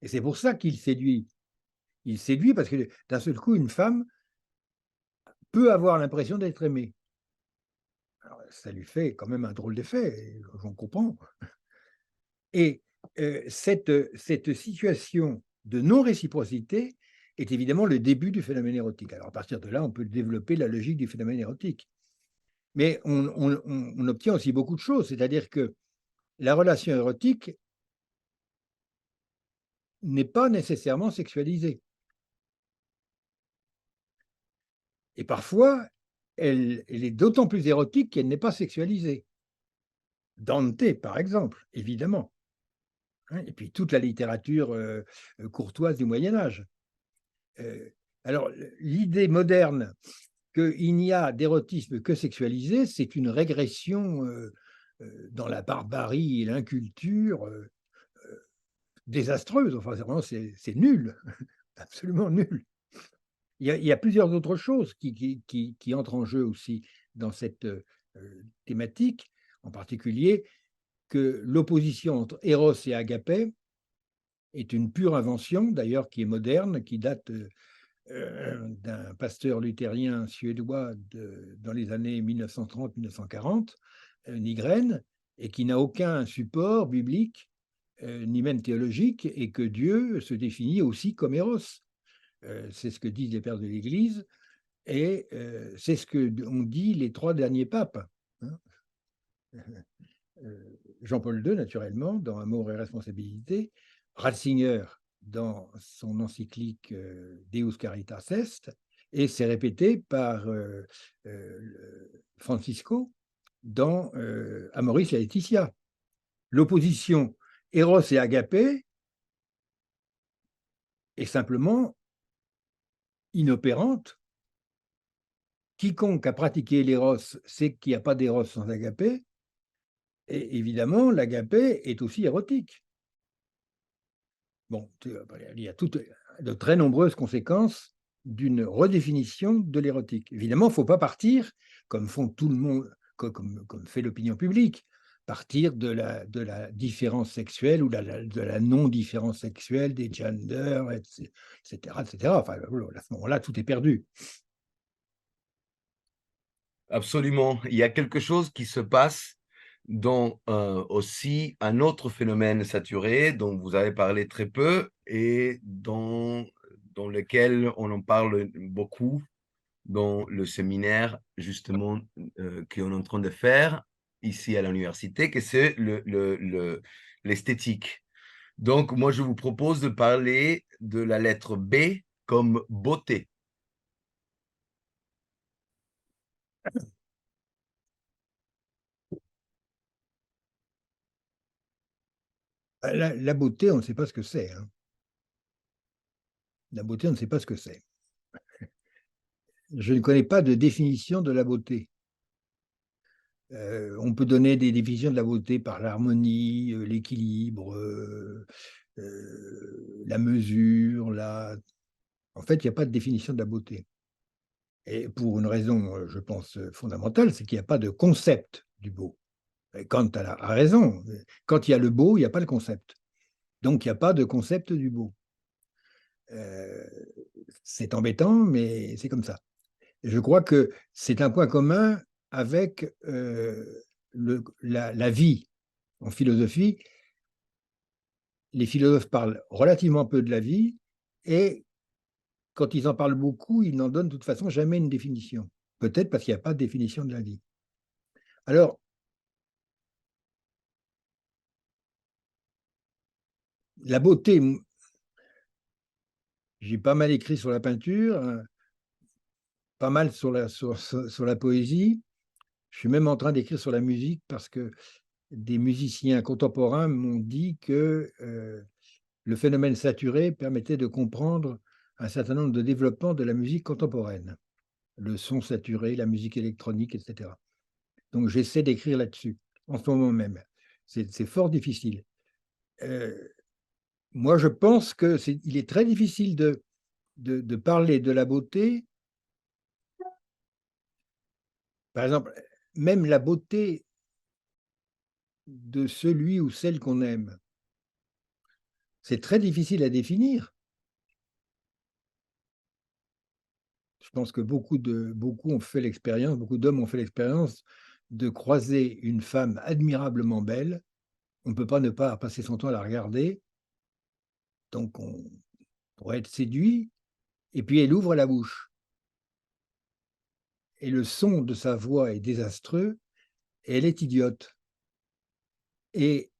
Et c'est pour ça qu'il séduit. Il séduit parce que d'un seul coup, une femme peut avoir l'impression d'être aimée. Alors, ça lui fait quand même un drôle d'effet, j'en comprends. Et cette situation de non-réciprocité est évidemment le début du phénomène érotique. Alors à partir de là, on peut développer la logique du phénomène érotique. Mais on obtient aussi beaucoup de choses, c'est-à-dire que la relation érotique n'est pas nécessairement sexualisée. Et parfois, elle est d'autant plus érotique qu'elle n'est pas sexualisée. Dante, par exemple, évidemment. Et puis toute la littérature courtoise du Moyen Âge. Alors, l'idée moderne qu'il n'y a d'érotisme que sexualisé, c'est une régression dans la barbarie et l'inculture désastreuse. Enfin, vraiment, c'est nul, absolument nul. Il y a plusieurs autres choses qui entrent en jeu aussi dans cette thématique, en particulier que l'opposition entre Eros et Agapé est une pure invention, d'ailleurs qui est moderne, qui date d'un pasteur luthérien suédois dans les années 1930-1940, Nygren, et qui n'a aucun support biblique, ni même théologique, et que Dieu se définit aussi comme Eros. C'est ce que disent les pères de l'Église, et c'est ce qu'ont dit les 3 derniers papes. Hein. Jean-Paul II, naturellement, dans Amour et responsabilité, Ratzinger, dans son encyclique Deus Caritas Est, et c'est répété par Francisco dans Amoris Laetitia. L'opposition Eros et Agapé est simplement inopérante. Quiconque a pratiqué l'éros sait qu'il n'y a pas d'éros sans agapé, et évidemment, l'agapé est aussi érotique. Bon, il y a de très nombreuses conséquences d'une redéfinition de l'érotique. Évidemment, il ne faut pas partir, comme font tout le monde, comme fait l'opinion publique, partir de la différence sexuelle ou de la non-différence sexuelle, des genders, etc. Enfin, à ce moment-là, tout est perdu. Absolument. Il y a quelque chose qui se passe dans aussi un autre phénomène saturé dont vous avez parlé très peu et dans lequel on en parle beaucoup dans le séminaire justement qu'on est en train de faire ici à l'université, que c'est l'esthétique. Donc, moi, je vous propose de parler de la lettre B comme beauté. La beauté, on ne sait pas ce que c'est. Hein. La beauté, on ne sait pas ce que c'est. Je ne connais pas de définition de la beauté. On peut donner des définitions de la beauté par l'harmonie, l'équilibre, la mesure. En fait, il n'y a pas de définition de la beauté. Et pour une raison, je pense, fondamentale, c'est qu'il n'y a pas de concept du beau. Et Kant a raison. Quand il y a le beau, il n'y a pas le concept. Donc, il n'y a pas de concept du beau. C'est embêtant, mais c'est comme ça. Je crois que c'est un point commun avec la vie. En philosophie, les philosophes parlent relativement peu de la vie et quand ils en parlent beaucoup, ils n'en donnent de toute façon jamais une définition. Peut-être parce qu'il n'y a pas de définition de la vie. Alors, la beauté, j'ai pas mal écrit sur la peinture, hein, pas mal sur la poésie. Je suis même en train d'écrire sur la musique parce que des musiciens contemporains m'ont dit que le phénomène saturé permettait de comprendre un certain nombre de développements de la musique contemporaine. Le son saturé, la musique électronique, etc. Donc j'essaie d'écrire là-dessus, en ce moment même. C'est fort difficile. Moi, je pense qu'il est très difficile de parler de la beauté. Par exemple, même la beauté de celui ou celle qu'on aime, c'est très difficile à définir. Je pense que beaucoup ont fait l'expérience, beaucoup d'hommes ont fait l'expérience de croiser une femme admirablement belle. On ne peut pas ne pas passer son temps à la regarder. Donc, on pourrait être séduit. Et puis, elle ouvre la bouche. Et le son de sa voix est désastreux. Et elle est idiote. Et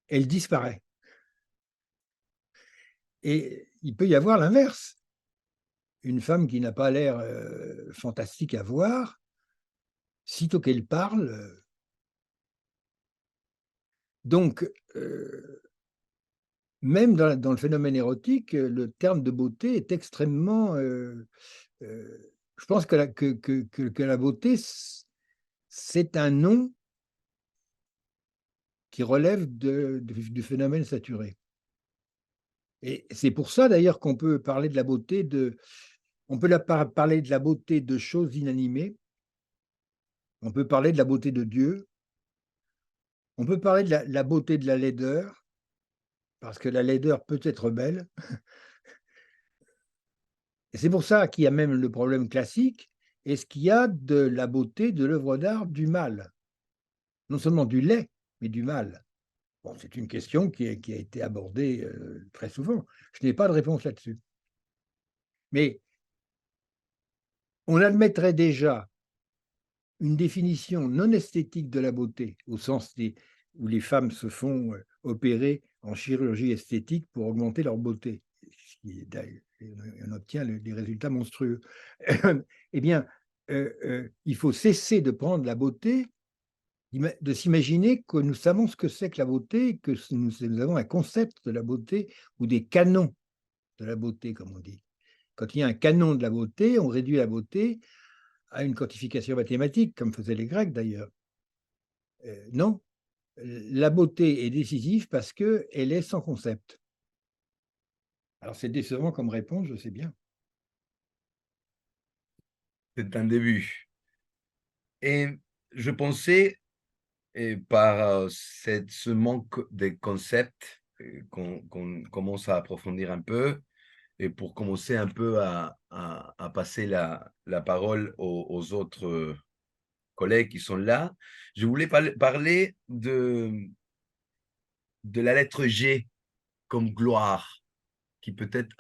elle disparaît. Et il peut y avoir l'inverse. Une femme qui n'a pas l'air fantastique à voir, sitôt qu'elle parle. Donc, même dans le phénomène érotique, le terme de beauté est extrêmement. Je pense que la beauté, c'est un nom qui relève du phénomène saturé. Et c'est pour ça d'ailleurs qu'on peut parler de la beauté parler de la beauté de choses inanimées, on peut parler de la beauté de Dieu, on peut parler de la beauté de la laideur, parce que la laideur peut être belle. Et c'est pour ça qu'il y a même le problème classique, est-ce qu'il y a de la beauté de l'œuvre d'art du mal? Non seulement du laid, mais du mal. Bon, c'est une question qui a été abordée très souvent. Je n'ai pas de réponse là-dessus. Mais on admettrait déjà une définition non esthétique de la beauté, au sens où les femmes se font opérer en chirurgie esthétique pour augmenter leur beauté. On obtient des résultats monstrueux. Eh bien, il faut cesser de prendre la beauté, de s'imaginer que nous savons ce que c'est que la beauté, que nous avons un concept de la beauté ou des canons de la beauté, comme on dit. Quand il y a un canon de la beauté, on réduit la beauté à une quantification mathématique, comme faisaient les Grecs d'ailleurs. Non, la beauté est décisive parce qu'elle est sans concept. Alors c'est décevant comme réponse, je sais bien. C'est un début. Et je pensais, par ce manque de concepts, qu'on commence à approfondir un peu, et pour commencer un peu à passer la parole aux autres collègues qui sont là, je voulais parler de la lettre G comme gloire, qui peut-être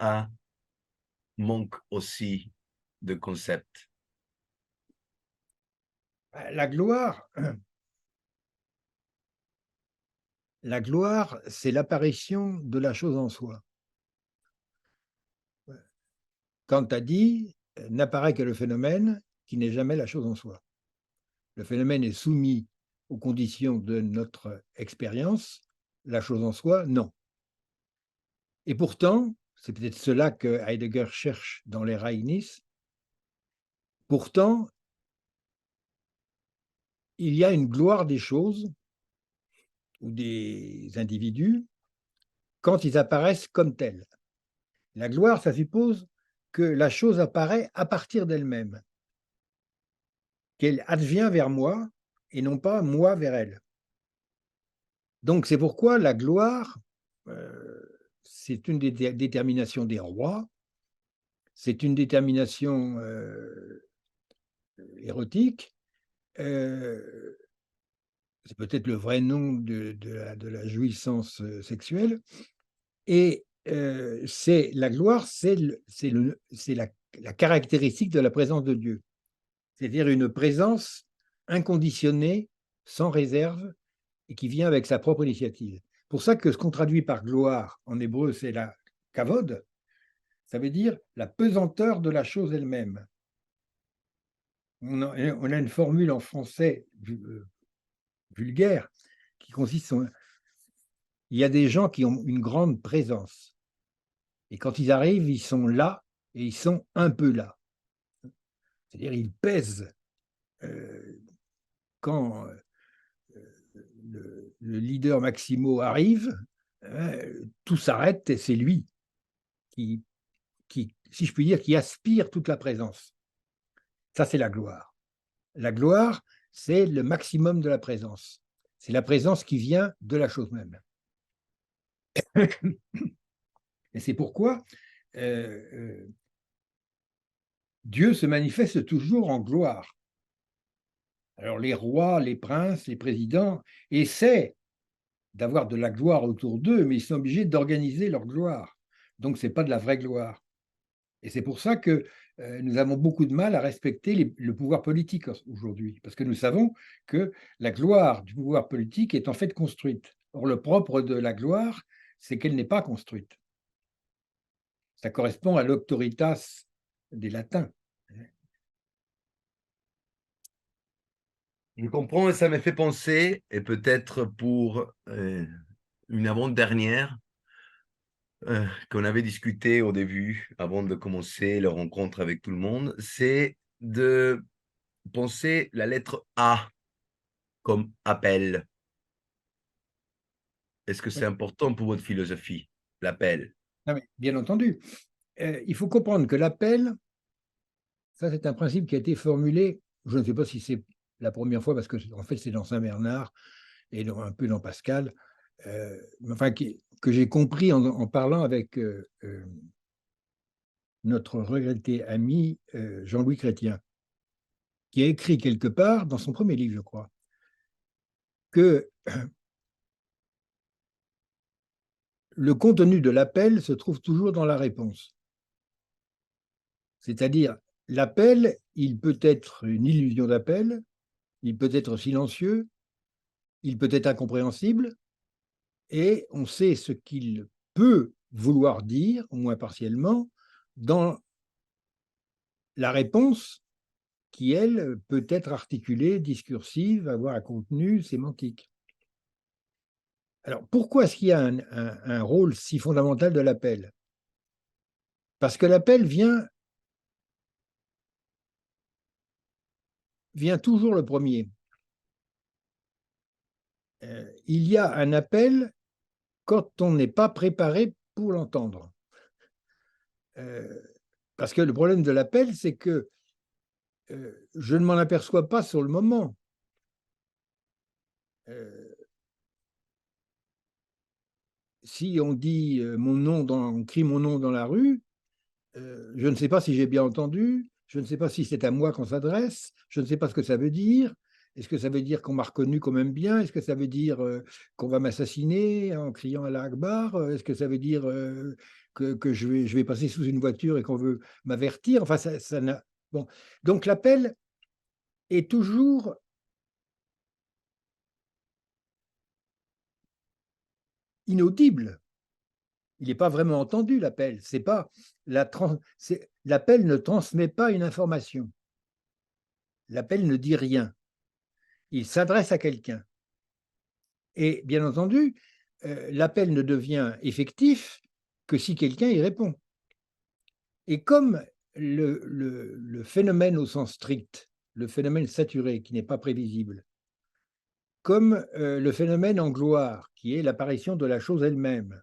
manque aussi de concept. La gloire, c'est l'apparition de la chose en soi. Kant a dit, n'apparaît que le phénomène qui n'est jamais la chose en soi. Le phénomène est soumis aux conditions de notre expérience, la chose en soi, non. Et pourtant, c'est peut-être cela que Heidegger cherche dans les Reinis, pourtant, il y a une gloire des choses ou des individus quand ils apparaissent comme tels. La gloire, ça suppose que la chose apparaît à partir d'elle-même, qu'elle advient vers moi et non pas moi vers elle. Donc c'est pourquoi la gloire, c'est une des déterminations des rois, c'est une détermination érotique, c'est peut-être le vrai nom de la jouissance sexuelle, et c'est la gloire, c'est la caractéristique de la présence de Dieu, c'est-à-dire une présence inconditionnée, sans réserve, et qui vient avec sa propre initiative. Pour ça que ce qu'on traduit par gloire en hébreu, c'est la kavod, ça veut dire la pesanteur de la chose elle-même. On a une formule en français vulgaire qui consiste en... Il y a des gens qui ont une grande présence. Et quand ils arrivent, ils sont là et ils sont un peu là. C'est-à-dire ils pèsent. Quand le leader Maximo arrive, tout s'arrête et c'est lui qui si je puis dire, qui aspire toute la présence. Ça, c'est la gloire. La gloire, c'est le maximum de la présence. C'est la présence qui vient de la chose même. Et c'est pourquoi Dieu se manifeste toujours en gloire. Alors les rois, les princes, les présidents essaient d'avoir de la gloire autour d'eux, mais ils sont obligés d'organiser leur gloire. Donc, ce n'est pas de la vraie gloire. Et c'est pour ça que nous avons beaucoup de mal à respecter le pouvoir politique aujourd'hui, parce que nous savons que la gloire du pouvoir politique est en fait construite. Or, le propre de la gloire, c'est qu'elle n'est pas construite. Ça correspond à l'auctoritas des latins. Je comprends et ça me fait penser, et peut-être pour une avant-dernière, qu'on avait discuté au début, avant de commencer la rencontre avec tout le monde, c'est de penser la lettre A comme appel. Est-ce que c'est important pour votre philosophie, l'appel? Non, mais bien entendu, il faut comprendre que l'appel, ça c'est un principe qui a été formulé, je ne sais pas si c'est la première fois, parce que en fait c'est dans Saint-Bernard et un peu dans Pascal, enfin que j'ai compris en parlant avec notre regretté ami Jean-Louis Chrétien, qui a écrit quelque part dans son premier livre, je crois, que le contenu de l'appel se trouve toujours dans la réponse. C'est-à-dire, l'appel, il peut être une illusion d'appel, il peut être silencieux, il peut être incompréhensible, et on sait ce qu'il peut vouloir dire, au moins partiellement, dans la réponse qui, elle, peut être articulée, discursive, avoir un contenu sémantique. Alors, pourquoi est-ce qu'il y a un rôle si fondamental de l'appel? Parce que l'appel vient toujours le premier. Il y a un appel quand on n'est pas préparé pour l'entendre. Parce que le problème de l'appel, c'est que je ne m'en aperçois pas sur le moment. Si on dit mon nom, on crie mon nom dans la rue, je ne sais pas si j'ai bien entendu, je ne sais pas si c'est à moi qu'on s'adresse, je ne sais pas ce que ça veut dire. Est-ce que ça veut dire qu'on m'a reconnu quand même bien? Est-ce que ça veut dire qu'on va m'assassiner en criant Allah Akbar? Est-ce que ça veut dire que je vais passer sous une voiture et qu'on veut m'avertir? Enfin, ça n'a... Bon. Donc l'appel est toujours inaudible. Il n'est pas vraiment entendu, l'appel. L'appel ne transmet pas une information. L'appel ne dit rien. Il s'adresse à quelqu'un. Et bien entendu, l'appel ne devient effectif que si quelqu'un y répond. Et comme le phénomène au sens strict, le phénomène saturé qui n'est pas prévisible, comme le phénomène en gloire, qui est l'apparition de la chose elle-même,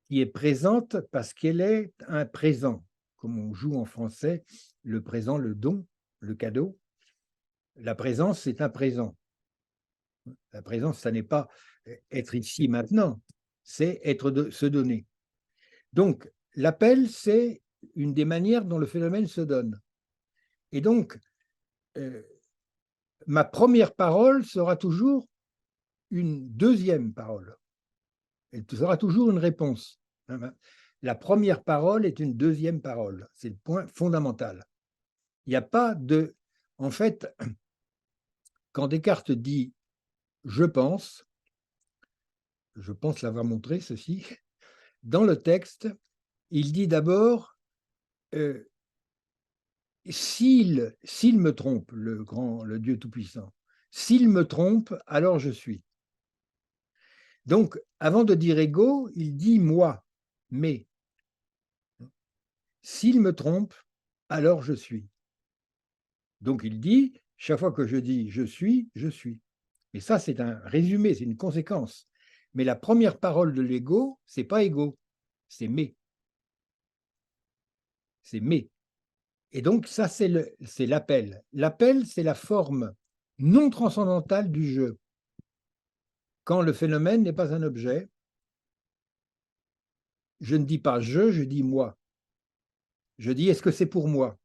qui est présente parce qu'elle est un présent, comme on joue en français, le présent, le don, le cadeau. La présence, c'est un présent. La présence, ça n'est pas être ici maintenant, c'est se donner. Donc, l'appel, c'est une des manières dont le phénomène se donne. Et donc, ma première parole sera toujours une deuxième parole. Elle sera toujours une réponse. La première parole est une deuxième parole. C'est le point fondamental. Il n'y a pas de... En fait, quand Descartes dit « je pense », je pense l'avoir montré, ceci, dans le texte, il dit d'abord s'il me trompe, le Dieu Tout-Puissant, s'il me trompe, alors je suis. Donc, avant de dire ego, il dit moi, mais. S'il me trompe, alors je suis. Donc, il dit, chaque fois que je dis je suis, je suis. Et ça, c'est un résumé, c'est une conséquence. Mais la première parole de l'ego, c'est pas ego, c'est mais. c'est mais. Et donc, ça, c'est l'appel. L'appel, c'est la forme non transcendantale du je. Quand le phénomène n'est pas un objet, je ne dis pas je dis moi. Je dis est-ce que c'est pour moi?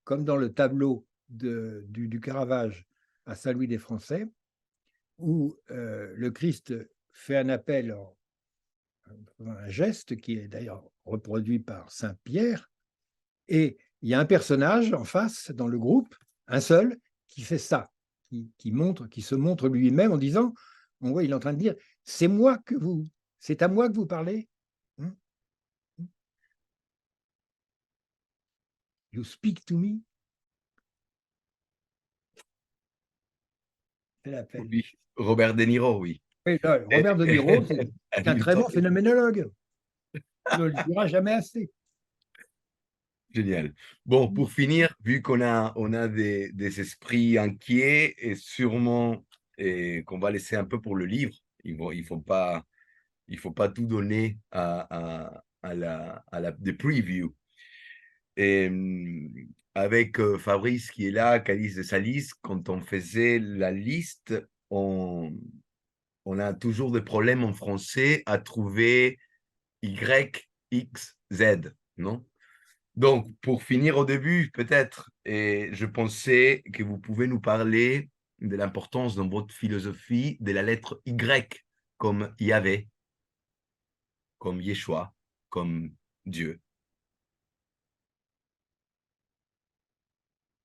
Comme dans le tableau du Caravage à Saint-Louis des Français, où le Christ fait un appel, un geste qui est d'ailleurs reproduit par Saint Pierre, et il y a un personnage en face dans le groupe, un seul, qui fait ça, qui se montre lui-même en disant, on voit, il est en train de dire, c'est à moi que vous parlez. You speak to me. C'est l'appel. Oui, Robert De Niro, oui. Oui, là, Robert De Niro, c'est un très bon phénoménologue. On ne le dira jamais assez. Génial. Bon, pour finir, vu qu'on a des esprits inquiets et sûrement qu'on va laisser un peu pour le livre, il faut pas tout donner à la des previews. Et avec Fabrice qui est là, Calice de Salis, quand on faisait la liste, on a toujours des problèmes en français à trouver Y, X, Z, non? Donc, pour finir au début, peut-être, et je pensais que vous pouvez nous parler de l'importance dans votre philosophie de la lettre Y, comme Yahvé, comme Yeshua, comme Dieu.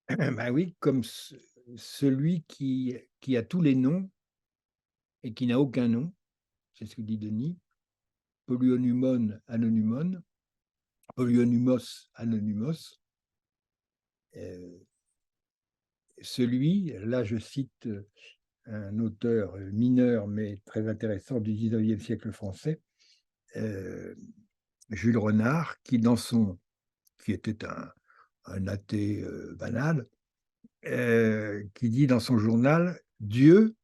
Ben oui, comme celui qui a tous les noms et qui n'a aucun nom, c'est ce que dit Denis, polyonomon, anonymon, polyonymos, anonymos. Celui, là je cite un auteur mineur mais très intéressant du 19e siècle français, Jules Renard, qui était un athée banal, qui dit dans son journal « Dieu,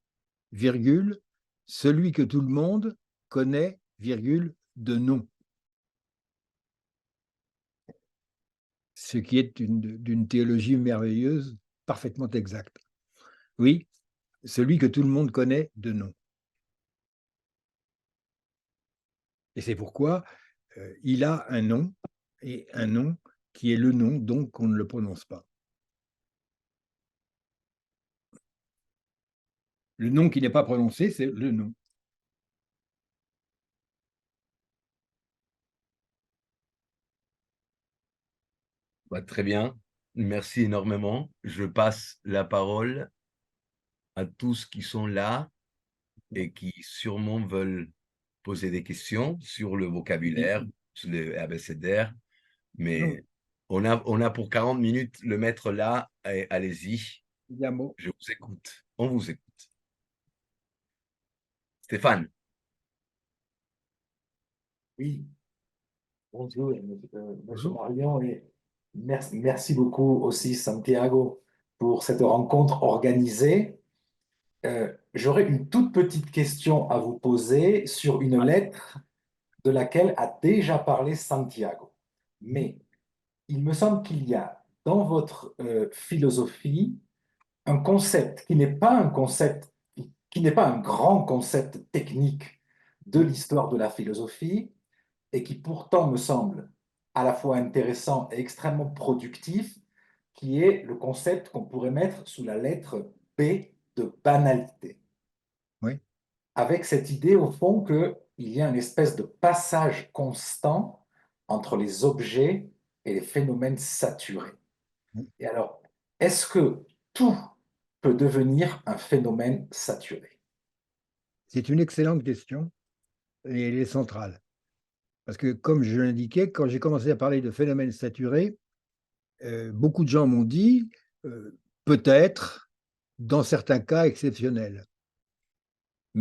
virgule, celui que tout le monde connaît, virgule, de nom ». Ce qui est d'une théologie merveilleuse, parfaitement exacte. Oui, celui que tout le monde connaît de nom. Et c'est pourquoi il a un nom, et un nom qui est le nom, donc on ne le prononce pas. Le nom qui n'est pas prononcé, c'est le nom. Bah, très bien, merci énormément. Je passe la parole à tous qui sont là et qui sûrement veulent poser des questions sur le vocabulaire, sur le abécédaire, mais on a pour 40 minutes le maître là, et allez-y, je vous écoute, on vous écoute. Stéphane. Oui, bonjour, monsieur Marion, et merci beaucoup aussi, Santiago, pour cette rencontre organisée. J'aurais une toute petite question à vous poser sur une lettre de laquelle a déjà parlé Santiago. Mais il me semble qu'il y a dans votre philosophie un concept qui n'est pas un concept, qui n'est pas un grand concept technique de l'histoire de la philosophie, et qui pourtant me semble à la fois intéressant et extrêmement productif, qui est le concept qu'on pourrait mettre sous la lettre B de banalité. Oui. Avec cette idée, au fond, qu'il y a une espèce de passage constant entre les objets et les phénomènes saturés. Et alors, est-ce que tout peut devenir un phénomène saturé? C'est une excellente question et elle est centrale. Parce que, comme je l'indiquais, quand j'ai commencé à parler de phénomènes saturés, beaucoup de gens m'ont dit peut-être dans certains cas exceptionnels.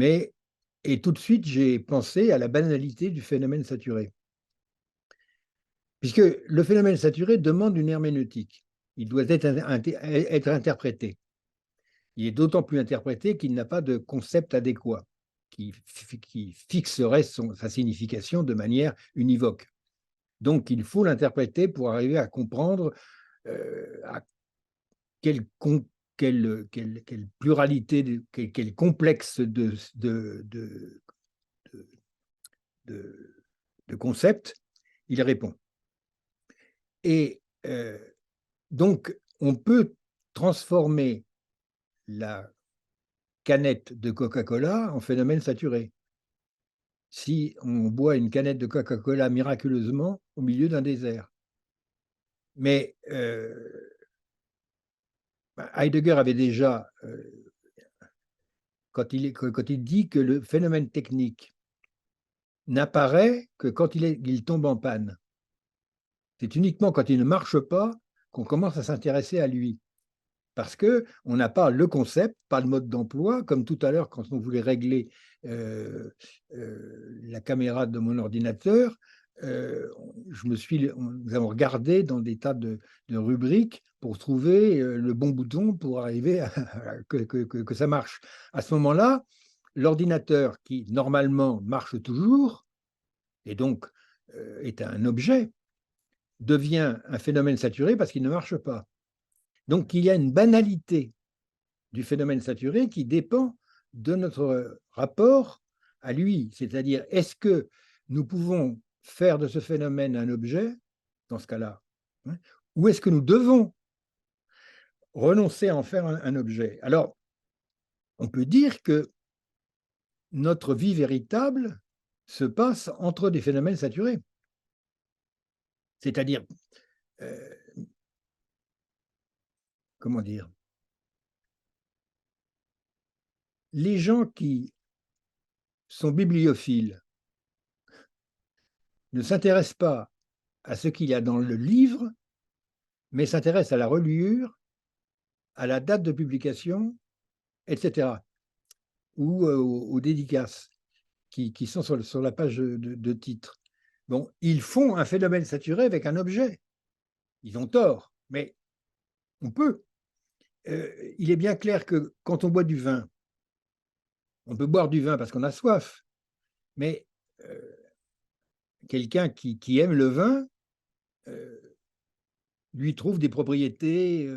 Et tout de suite, j'ai pensé à la banalité du phénomène saturé. Puisque le phénomène saturé demande une herméneutique. Il doit être interprété. Il est d'autant plus interprété qu'il n'a pas de concept adéquat qui fixerait sa signification de manière univoque. Donc, il faut l'interpréter pour arriver à comprendre à quelle pluralité, quel complexe de concepts il répond. Et donc, on peut transformer la canette de Coca-Cola en phénomène saturé. Si on boit une canette de Coca-Cola miraculeusement au milieu d'un désert. Mais Heidegger avait déjà, quand il dit que le phénomène technique n'apparaît que quand il tombe en panne. C'est uniquement quand il ne marche pas qu'on commence à s'intéresser à lui. Parce qu'on n'a pas le concept, pas le mode d'emploi, comme tout à l'heure quand on voulait régler la caméra de mon ordinateur, nous avons regardé dans des tas de rubriques pour trouver le bon bouton pour arriver à que ça marche. À ce moment-là, l'ordinateur qui normalement marche toujours, et donc est un objet, devient un phénomène saturé parce qu'il ne marche pas. Donc, il y a une banalité du phénomène saturé qui dépend de notre rapport à lui. C'est-à-dire, est-ce que nous pouvons faire de ce phénomène un objet, dans ce cas-là, hein, ou est-ce que nous devons renoncer à en faire un objet? Alors, on peut dire que notre vie véritable se passe entre des phénomènes saturés. C'est-à-dire, comment dire, les gens qui sont bibliophiles ne s'intéressent pas à ce qu'il y a dans le livre, mais s'intéressent à la reliure, à la date de publication, etc., ou aux dédicaces qui sont sur la page de titre. Bon, ils font un phénomène saturé avec un objet. Ils ont tort, mais on peut. Il est bien clair que quand on boit du vin, on peut boire du vin parce qu'on a soif, mais quelqu'un qui aime le vin lui trouve des propriétés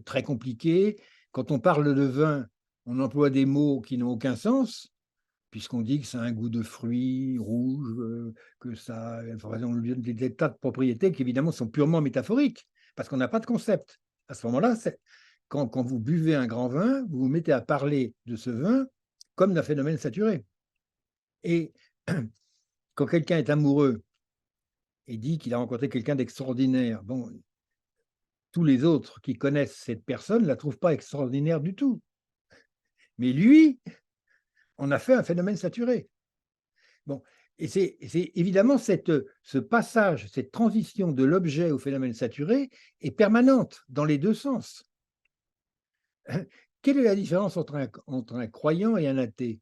très compliquées. Quand on parle de vin, on emploie des mots qui n'ont aucun sens, puisqu'on dit que ça a un goût de fruits rouge, que ça a des tas de propriétés qui évidemment sont purement métaphoriques, parce qu'on n'a pas de concept. À ce moment-là, quand vous buvez un grand vin, vous vous mettez à parler de ce vin comme d'un phénomène saturé. Et quand quelqu'un est amoureux et dit qu'il a rencontré quelqu'un d'extraordinaire, bon, tous les autres qui connaissent cette personne ne la trouvent pas extraordinaire du tout. Mais lui, on a fait un phénomène saturé. Bon, et c'est évidemment ce passage, cette transition de l'objet au phénomène saturé est permanente dans les deux sens. Quelle est la différence entre un croyant et un athée?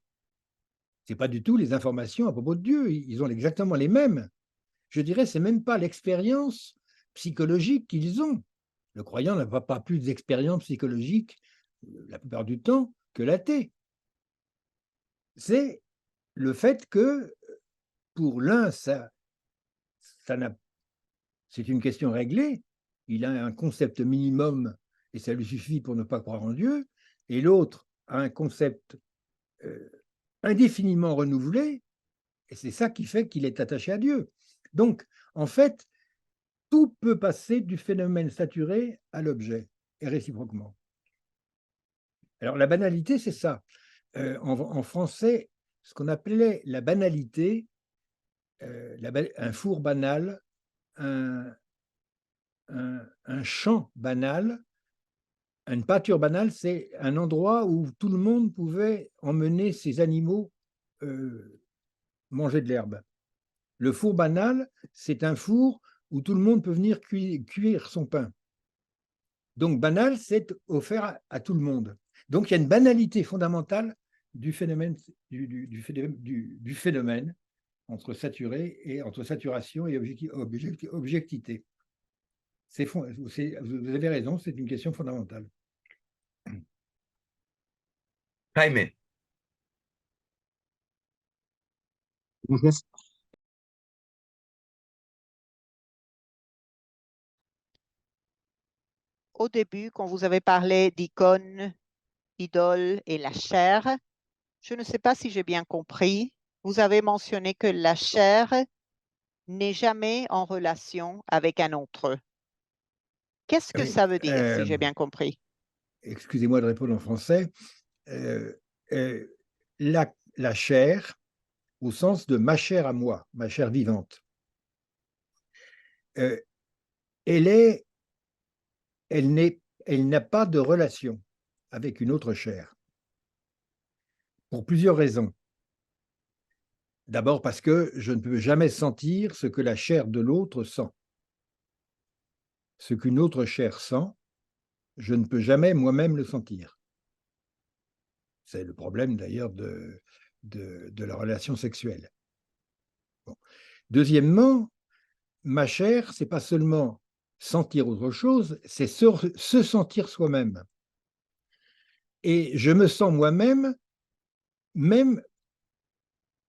Ce n'est pas du tout les informations à propos de Dieu, ils ont exactement les mêmes. Je dirais, ce n'est même pas l'expérience psychologique qu'ils ont. Le croyant n'a pas plus d'expérience psychologique la plupart du temps que l'athée. C'est le fait que pour l'un, c'est une question réglée, il a un concept minimum et ça lui suffit pour ne pas croire en Dieu, et l'autre a un concept indéfiniment renouvelé, et c'est ça qui fait qu'il est attaché à Dieu. Donc, en fait, tout peut passer du phénomène saturé à l'objet, et réciproquement. Alors, la banalité, c'est ça. En français, ce qu'on appelait la banalité, un four banal, un champ banal, une pâture banale, c'est un endroit où tout le monde pouvait emmener ses animaux manger de l'herbe. Le four banal, c'est un four où tout le monde peut venir cuire son pain. Donc, banal, c'est offert à tout le monde. Donc, il y a une banalité fondamentale du phénomène, du phénomène entre saturation et objectivité. Vous avez raison, c'est une question fondamentale. Jaime. Gracias. au début, quand vous avez parlé d'icônes, idoles et la chair, je ne sais pas si j'ai bien compris. Vous avez mentionné que la chair n'est jamais en relation avec un autre. Qu'est-ce que Oui, ça veut dire, si j'ai bien compris? excusez-moi de répondre en français. Euh, euh, la chair, au sens de ma chair à moi, ma chair vivante, euh, elle n'a pas de relation avec une autre chair, pour plusieurs raisons. D'abord parce que je ne peux jamais sentir ce que la chair de l'autre sent. Ce qu'une autre chair sent, je ne peux jamais moi-même le sentir. C'est le problème d'ailleurs de la relation sexuelle. Bon. Deuxièmement, ma chair, c'est pas seulement sentir autre chose, c'est se sentir soi-même. Et je me sens moi-même, même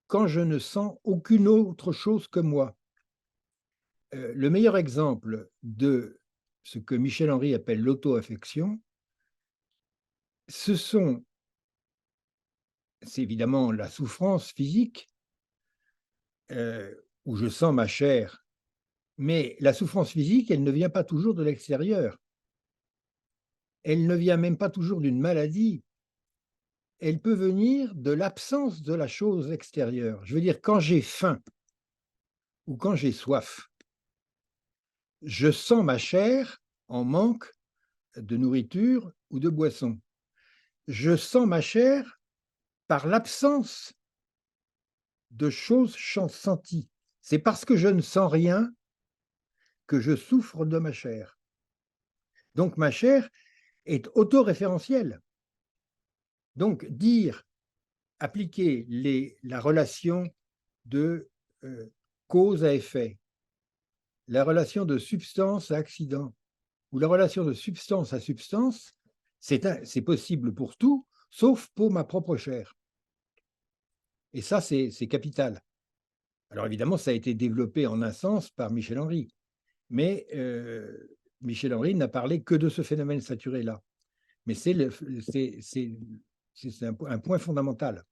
quand je ne sens aucune autre chose que moi. Le meilleur exemple de ce que Michel Henry appelle l'auto-affection, c'est évidemment la souffrance physique, où je sens ma chair, mais la souffrance physique, elle ne vient pas toujours de l'extérieur. Elle ne vient même pas toujours d'une maladie. Elle peut venir de l'absence de la chose extérieure. Je veux dire, quand j'ai faim ou quand j'ai soif, je sens ma chair en manque de nourriture ou de boisson. Je sens ma chair par l'absence de choses senties. C'est parce que je ne sens rien que je souffre de ma chair. Donc ma chair est autoréférentielle. Donc appliquer la relation de cause à effet, la relation de substance à accident, ou la relation de substance à substance, c'est possible pour tout, sauf pour ma propre chair. Et ça, c'est capital. Alors évidemment, ça a été développé en un sens par Michel Henry, mais Michel Henry n'a parlé que de ce phénomène saturé-là. Mais c'est un point fondamental.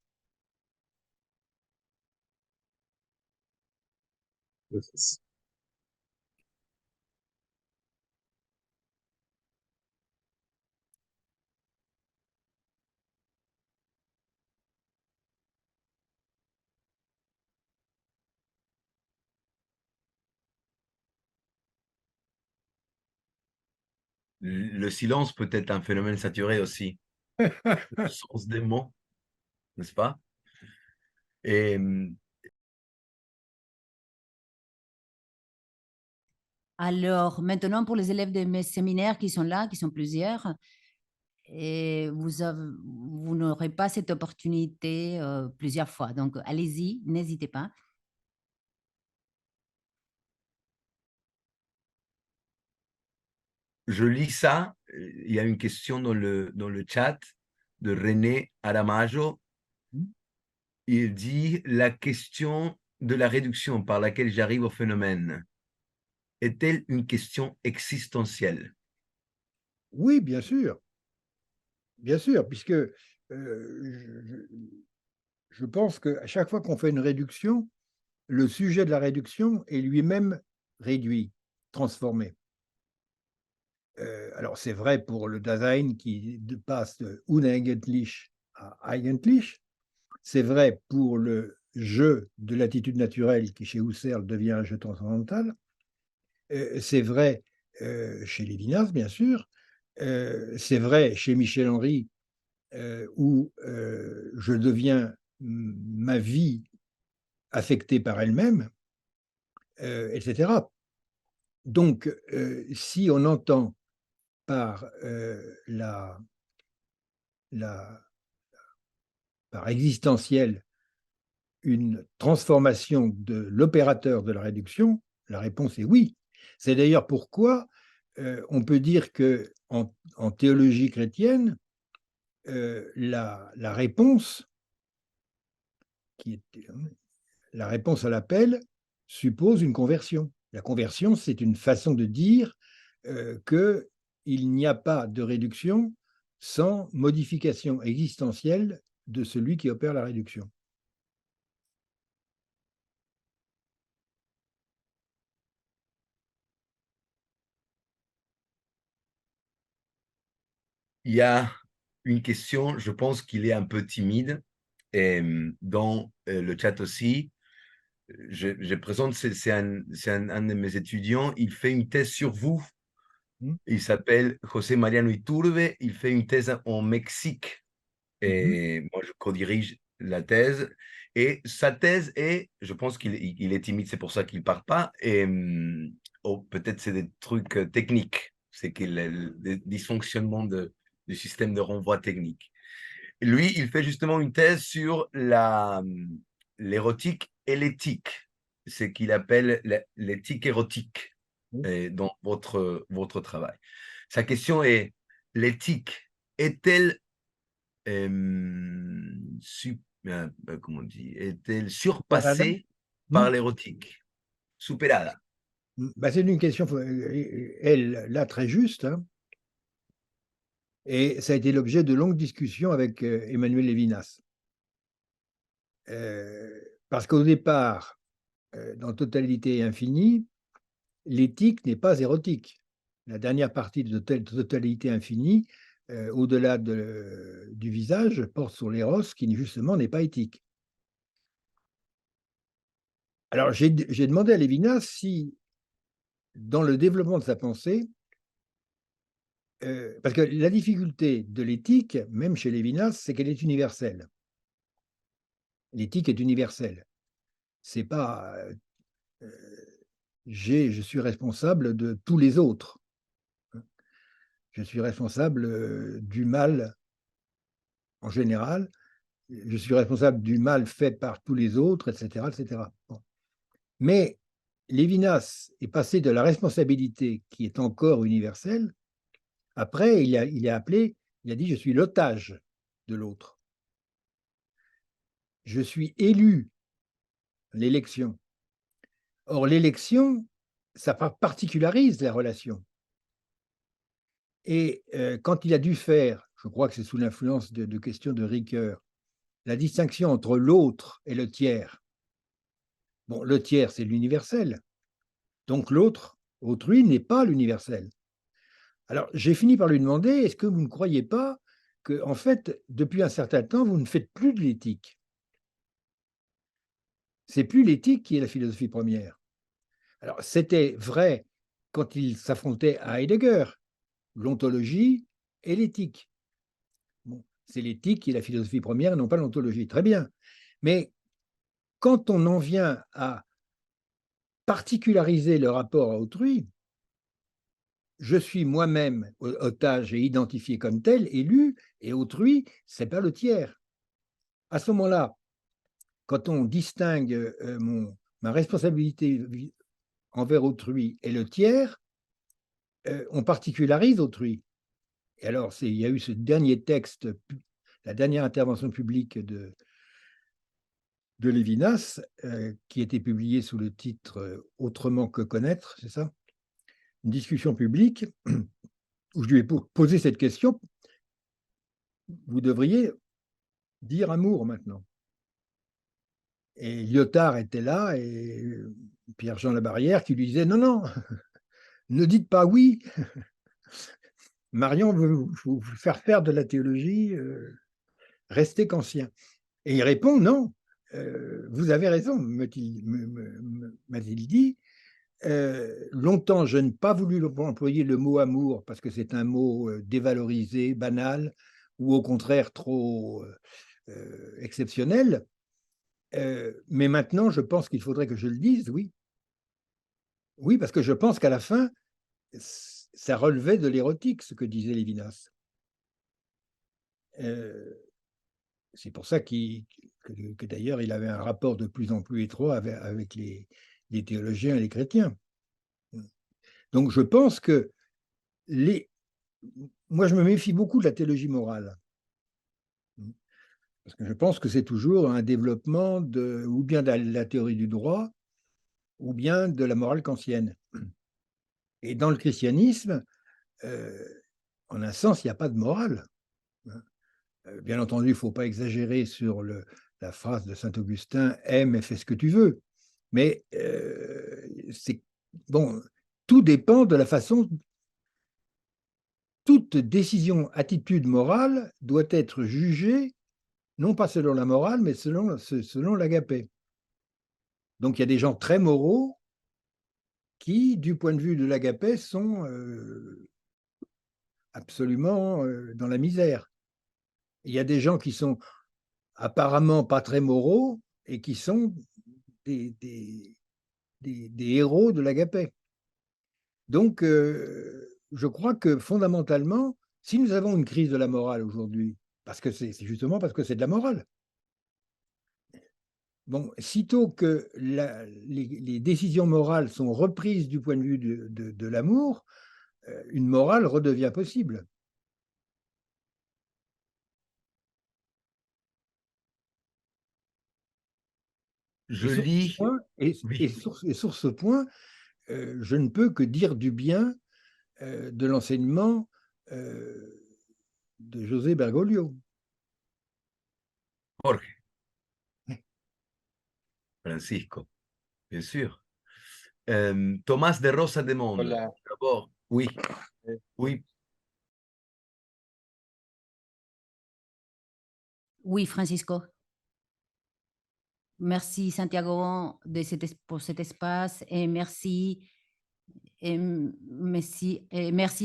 Le silence peut être un phénomène saturé aussi. Le sens des mots, n'est-ce pas? Et Alors, maintenant, pour les élèves de mes séminaires qui sont là, qui sont plusieurs, et vous n'aurez pas cette opportunité plusieurs fois. Donc, allez-y, n'hésitez pas. je lis ça, il y a une question dans le chat de René Aramajo. Il dit, la question de la réduction par laquelle j'arrive au phénomène est-elle une question existentielle? Oui, bien sûr, puisque je pense qu'à chaque fois qu'on fait une réduction, le sujet de la réduction est lui-même réduit, transformé. Alors c'est vrai pour le Dasein qui passe de uneigentlich à eigentlich, c'est vrai pour le jeu de l'attitude naturelle qui chez Husserl devient un jeu transcendantal, c'est vrai chez Lévinas bien sûr, c'est vrai chez Michel Henry où je deviens ma vie affectée par elle-même, etc. Donc, si on entend par par existentiel une transformation de l'opérateur de la réduction, la réponse est oui. C'est d'ailleurs pourquoi on peut dire que en théologie chrétienne, la réponse la réponse à l'appel suppose une conversion. La conversion, c'est une façon de dire que il n'y a pas de réduction sans modification existentielle de celui qui opère la réduction. Il y a une question, je pense qu'il est un peu timide, et dans le chat aussi. Je présente, c'est un de mes étudiants, il fait une thèse sur vous. Il s'appelle José Mariano Iturbe, il fait une thèse en Mexique. Et moi, je co-dirige la thèse. Et sa thèse est, je pense qu'il est timide, c'est pour ça qu'il ne part pas. Et peut-être c'est des trucs techniques, c'est qu'il a des dysfonctionnements du système de renvoi technique. Lui, il fait justement une thèse sur l'érotique et l'éthique, ce qu'il appelle l'éthique érotique dans votre travail. Sa question est, l'éthique est-elle comment on dit, est-elle surpassée par l'érotique? Superada. Bah, c'est une question, elle, là, très juste, hein. Et ça a été l'objet de longues discussions avec Emmanuel Levinas. Parce qu'au départ, dans Totalité infinie, l'éthique n'est pas érotique. La dernière partie de Totalité infinie, au-delà du visage, porte sur l'éros, qui justement n'est pas éthique. Alors, j'ai demandé à Levinas si, dans le développement de sa pensée, parce que la difficulté de l'éthique, même chez Levinas, c'est qu'elle est universelle. L'éthique est universelle. C'est pas je suis responsable de tous les autres. Je suis responsable du mal en général. Je suis responsable du mal fait par tous les autres, etc., etc. Bon. Mais Levinas est passé de la responsabilité qui est encore universelle. Après, il a dit je suis l'otage de l'autre. Je suis élu, l'élection. Or, l'élection, ça particularise la relation. Et quand il a dû faire, je crois que c'est sous l'influence de questions de Ricoeur, la distinction entre l'autre et le tiers. Bon, le tiers, c'est l'universel. Donc l'autre, autrui, n'est pas l'universel. Alors, j'ai fini par lui demander, est-ce que vous ne croyez pas que, en fait, depuis un certain temps, vous ne faites plus de l'éthique? C'est plus l'éthique qui est la philosophie première. Alors, c'était vrai quand il s'affrontait à Heidegger, l'ontologie et l'éthique. Bon, c'est l'éthique qui est la philosophie première, non pas l'ontologie. Très bien. Mais quand on en vient à particulariser le rapport à autrui, je suis moi-même otage et identifié comme tel, élu, et autrui, c'est pas le tiers. À ce moment-là, quand on distingue ma responsabilité envers autrui et le tiers, on particularise autrui. Et alors, il y a eu ce dernier texte, la dernière intervention publique de Levinas, qui était publiée sous le titre « Autrement que connaître », c'est ça? Une discussion publique où je lui ai posé cette question. Vous devriez dire amour maintenant. Et Lyotard était là, et Pierre-Jean Labarrière qui lui disait non, non, ne dites pas oui. Marion veut vous faire faire de la théologie, restez qu'ancien. Et il répond non, vous avez raison, m'a-t-il dit. Longtemps, je n'ai pas voulu employer le mot amour parce que c'est un mot dévalorisé, banal, ou au contraire trop exceptionnel. Mais maintenant, je pense qu'il faudrait que je le dise, oui. Oui, parce que je pense qu'à la fin, ça relevait de l'érotique, ce que disait Lévinas. C'est pour ça que d'ailleurs, il avait un rapport de plus en plus étroit avec les théologiens et les chrétiens. Donc, je pense que moi, je me méfie beaucoup de la théologie morale. Parce que je pense que c'est toujours un développement ou bien de la théorie du droit, ou bien de la morale kantienne. Et dans le christianisme, en un sens, il n'y a pas de morale. Hein. Bien entendu, il ne faut pas exagérer sur la phrase de saint Augustin « aime et fais ce que tu veux ». Mais bon, tout dépend de la façon. Toute décision, attitude morale doit être jugée, non pas selon la morale, mais selon l'agapé. Donc il y a des gens très moraux qui, du point de vue de l'agapé, sont absolument dans la misère. Il y a des gens qui sont apparemment pas très moraux et qui sont des héros de l'agapé. Donc, je crois que fondamentalement, si nous avons une crise de la morale aujourd'hui, parce que c'est justement parce que c'est de la morale. Bon, sitôt que les décisions morales sont reprises du point de vue de l'amour, une morale redevient possible. Je lis, Sur ce point, je ne peux que dire du bien de l'enseignement de José Bergoglio. Jorge, Francisco, bien sûr. Tomás de Rosa de Monde, Hola. d'abord, oui, oui. Oui, Francisco. Merci, Santiago, pour cet espace et merci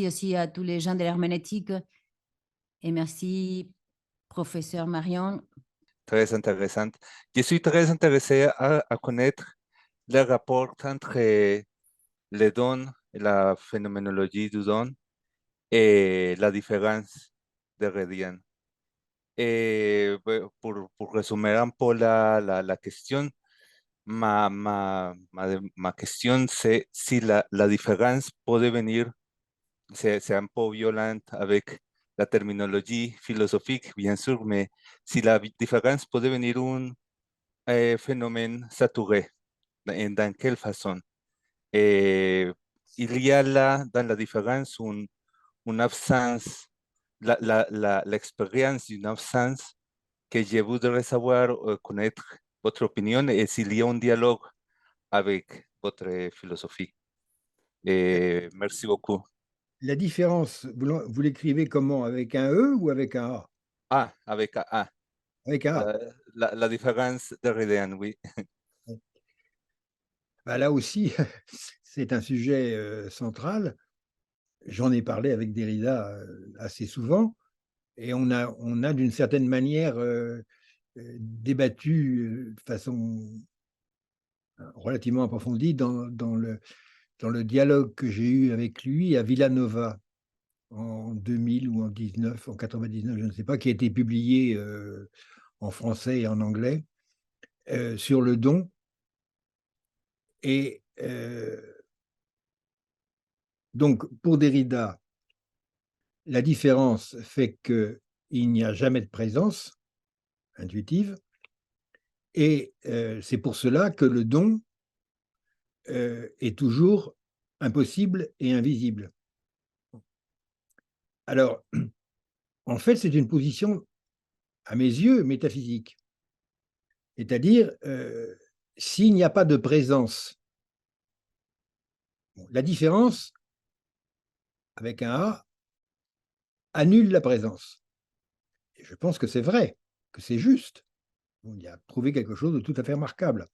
aussi à tous les gens de l'herméneutique et merci, professeur Marion. Très intéressant. Je suis très intéressé à connaître le rapport entre les dons, la phénoménologie du don et la différence de Redian. Pour résumer un peu la question, ma question c'est si la différence peut venir, c'est un peu violente avec la terminologie philosophique, bien sûr, mais si la différence peut venir un phénomène saturé, dans quelle façon? Il y a là, dans la différence, une absence, l'expérience d'une absence que je voudrais savoir, connaître votre opinion et s'il y a un dialogue avec votre philosophie. Merci beaucoup. La différence, vous l'écrivez comment? Avec un E ou avec un A? Ah, avec A. Avec un A. La différence de Redian, oui. Bah, là aussi, c'est un sujet central. J'en ai parlé avec Derrida assez souvent, et on a d'une certaine manière débattu de façon relativement approfondie dans le dialogue que j'ai eu avec lui à Villanova en 2000 ou en 99, je ne sais pas, qui a été publié en français et en anglais, sur le don. Et donc, pour Derrida, la différence fait qu'il n'y a jamais de présence intuitive, et c'est pour cela que le don est toujours impossible et invisible. Alors, en fait, c'est une position, à mes yeux, métaphysique. C'est-à-dire, s'il n'y a pas de présence, la différence, avec un A, annule la présence. Et je pense que c'est vrai, que c'est juste. On y a trouvé quelque chose de tout à fait remarquable.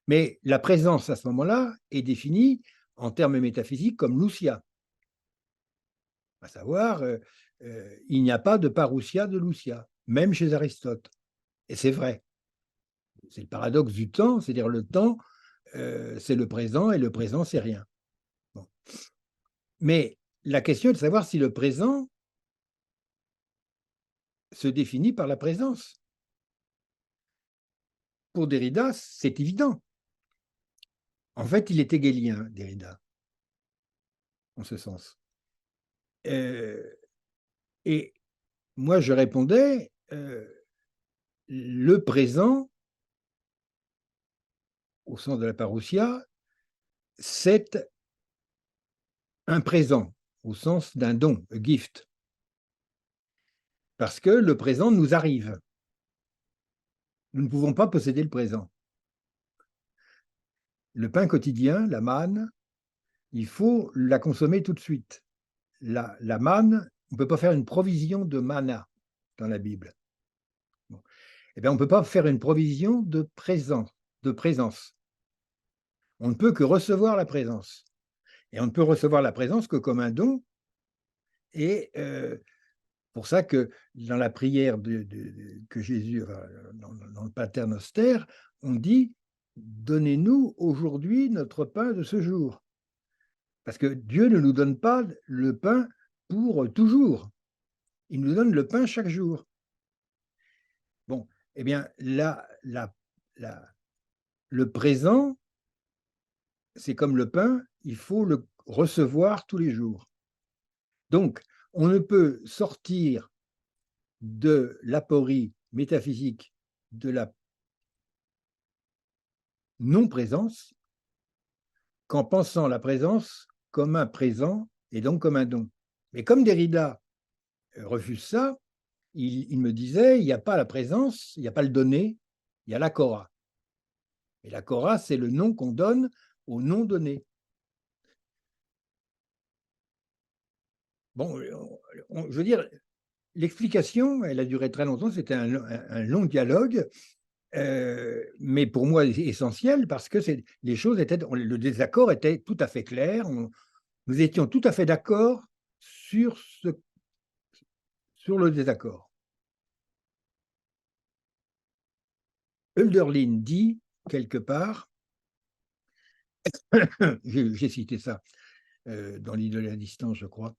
Mais la présence, à ce moment-là, est définie en termes métaphysiques comme Lucia. À savoir, il n'y a pas de parousia de Lucia, même chez Aristote. Et c'est vrai. C'est le paradoxe du temps, c'est-à-dire le temps, c'est le présent, et le présent, c'est rien. Bon. Mais la question est de savoir si le présent se définit par la présence. Pour Derrida, c'est évident. En fait, il est hegelien, Derrida, en ce sens. Et moi, je répondais, le présent, au sens de la parousia, c'est un présent. au sens d'un don, a gift. Parce que le présent nous arrive. Nous ne pouvons pas posséder le présent. Le pain quotidien, la manne, il faut la consommer tout de suite. La manne, on ne peut pas faire une provision de mana dans la Bible. Bon. Eh bien, on ne peut pas faire une provision de présence. On ne peut que recevoir la présence. Et on ne peut recevoir la présence que comme un don. Et pour ça que dans la prière que Jésus, dans le Pater Noster, on dit « Donnez-nous aujourd'hui notre pain de ce jour ». Parce que Dieu ne nous donne pas le pain pour toujours. Il nous donne le pain chaque jour. Bon, eh bien, le présent, c'est comme le pain, il faut le recevoir tous les jours. Donc, on ne peut sortir de l'aporie métaphysique de la non-présence qu'en pensant la présence comme un présent et donc comme un don. Mais comme Derrida refuse ça, il me disait, il n'y a pas la présence, il n'y a pas le donné, il y a l'akora. Et l'akora, c'est le nom qu'on donne au non donné. Bon, je veux dire, l'explication, elle a duré très longtemps, c'était un long dialogue, mais pour moi essentiel parce que les choses étaient, le désaccord était tout à fait clair, nous étions tout à fait d'accord sur le désaccord. Hölderlin dit quelque part, j'ai cité ça dans l'Idole à la distance, je crois,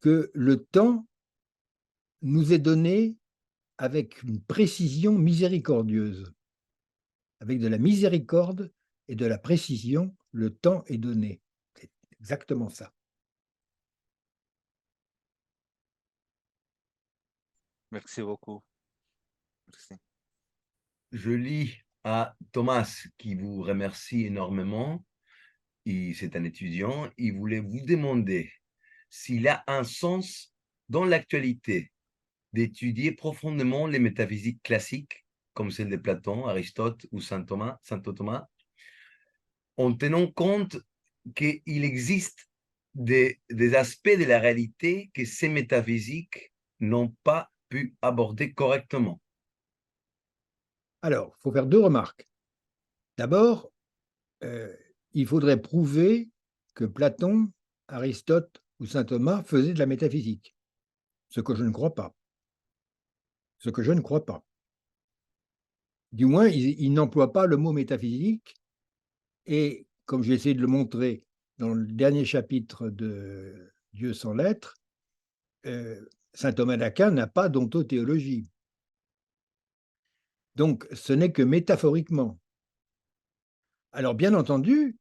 que le temps nous est donné avec une précision miséricordieuse. Avec de la miséricorde et de la précision, le temps est donné. C'est exactement ça. Merci beaucoup. Merci. Je lis à Thomas qui vous remercie énormément. C'est un étudiant. Il voulait vous demander s'il a un sens dans l'actualité d'étudier profondément les métaphysiques classiques, comme celle de Platon, Aristote ou Saint Thomas, en tenant compte qu'il existe des aspects de la réalité que ces métaphysiques n'ont pas pu aborder correctement. Alors, il faut faire deux remarques. D'abord, il faudrait prouver que Platon, Aristote ou saint Thomas faisaient de la métaphysique, ce que je ne crois pas. Ce que je ne crois pas. Du moins, ils n'emploient pas le mot métaphysique, et comme j'ai essayé de le montrer dans le dernier chapitre de Dieu sans lettres, saint Thomas d'Aquin n'a pas d'ontothéologie. Donc, ce n'est que métaphoriquement. Alors, bien entendu,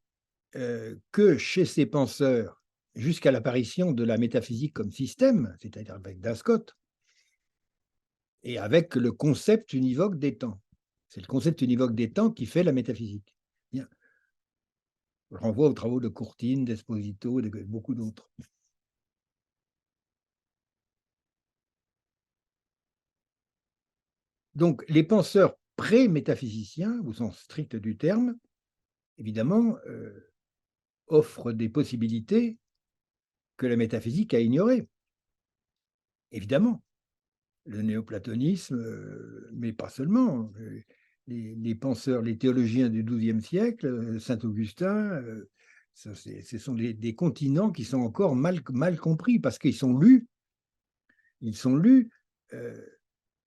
que chez ces penseurs, jusqu'à l'apparition de la métaphysique comme système, c'est-à-dire avec Duns Scotus, et avec le concept univoque des temps. C'est le concept univoque des temps qui fait la métaphysique. Bien. Je renvoie aux travaux de Courtine, d'Esposito et de beaucoup d'autres. Donc, les penseurs pré-métaphysiciens, au sens strict du terme, évidemment, offrent des possibilités que la métaphysique a ignorées. Évidemment. Le néoplatonisme, mais pas seulement. Les penseurs, les théologiens du XIIe siècle, Saint-Augustin, ce sont des continents qui sont encore mal compris parce qu'ils sont lus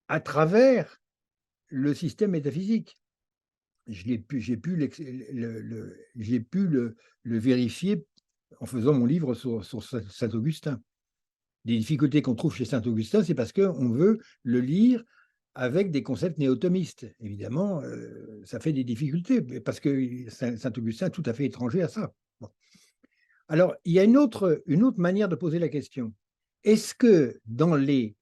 à travers le système métaphysique. J'ai pu le vérifier en faisant mon livre sur Saint-Augustin. Les difficultés qu'on trouve chez Saint-Augustin, c'est parce qu'on veut le lire avec des concepts néo-thomistes. Évidemment, ça fait des difficultés, parce que Saint-Augustin est tout à fait étranger à ça. Bon. Alors, il y a une autre manière de poser la question. Est-ce que dans les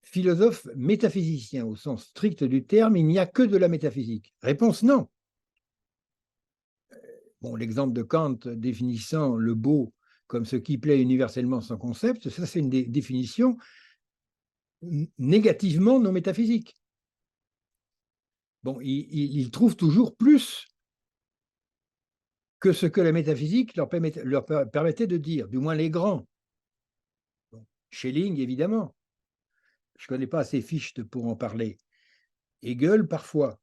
philosophes métaphysiciens, au sens strict du terme, il n'y a que de la métaphysique? Réponse non. Bon, l'exemple de Kant définissant le beau comme ce qui plaît universellement sans concept, ça c'est une définition négativement non métaphysique. Bon, il trouve toujours plus que ce que la métaphysique leur permettait de dire, du moins les grands. Bon, Schelling, évidemment. Je ne connais pas assez Fichte pour en parler. Hegel, parfois.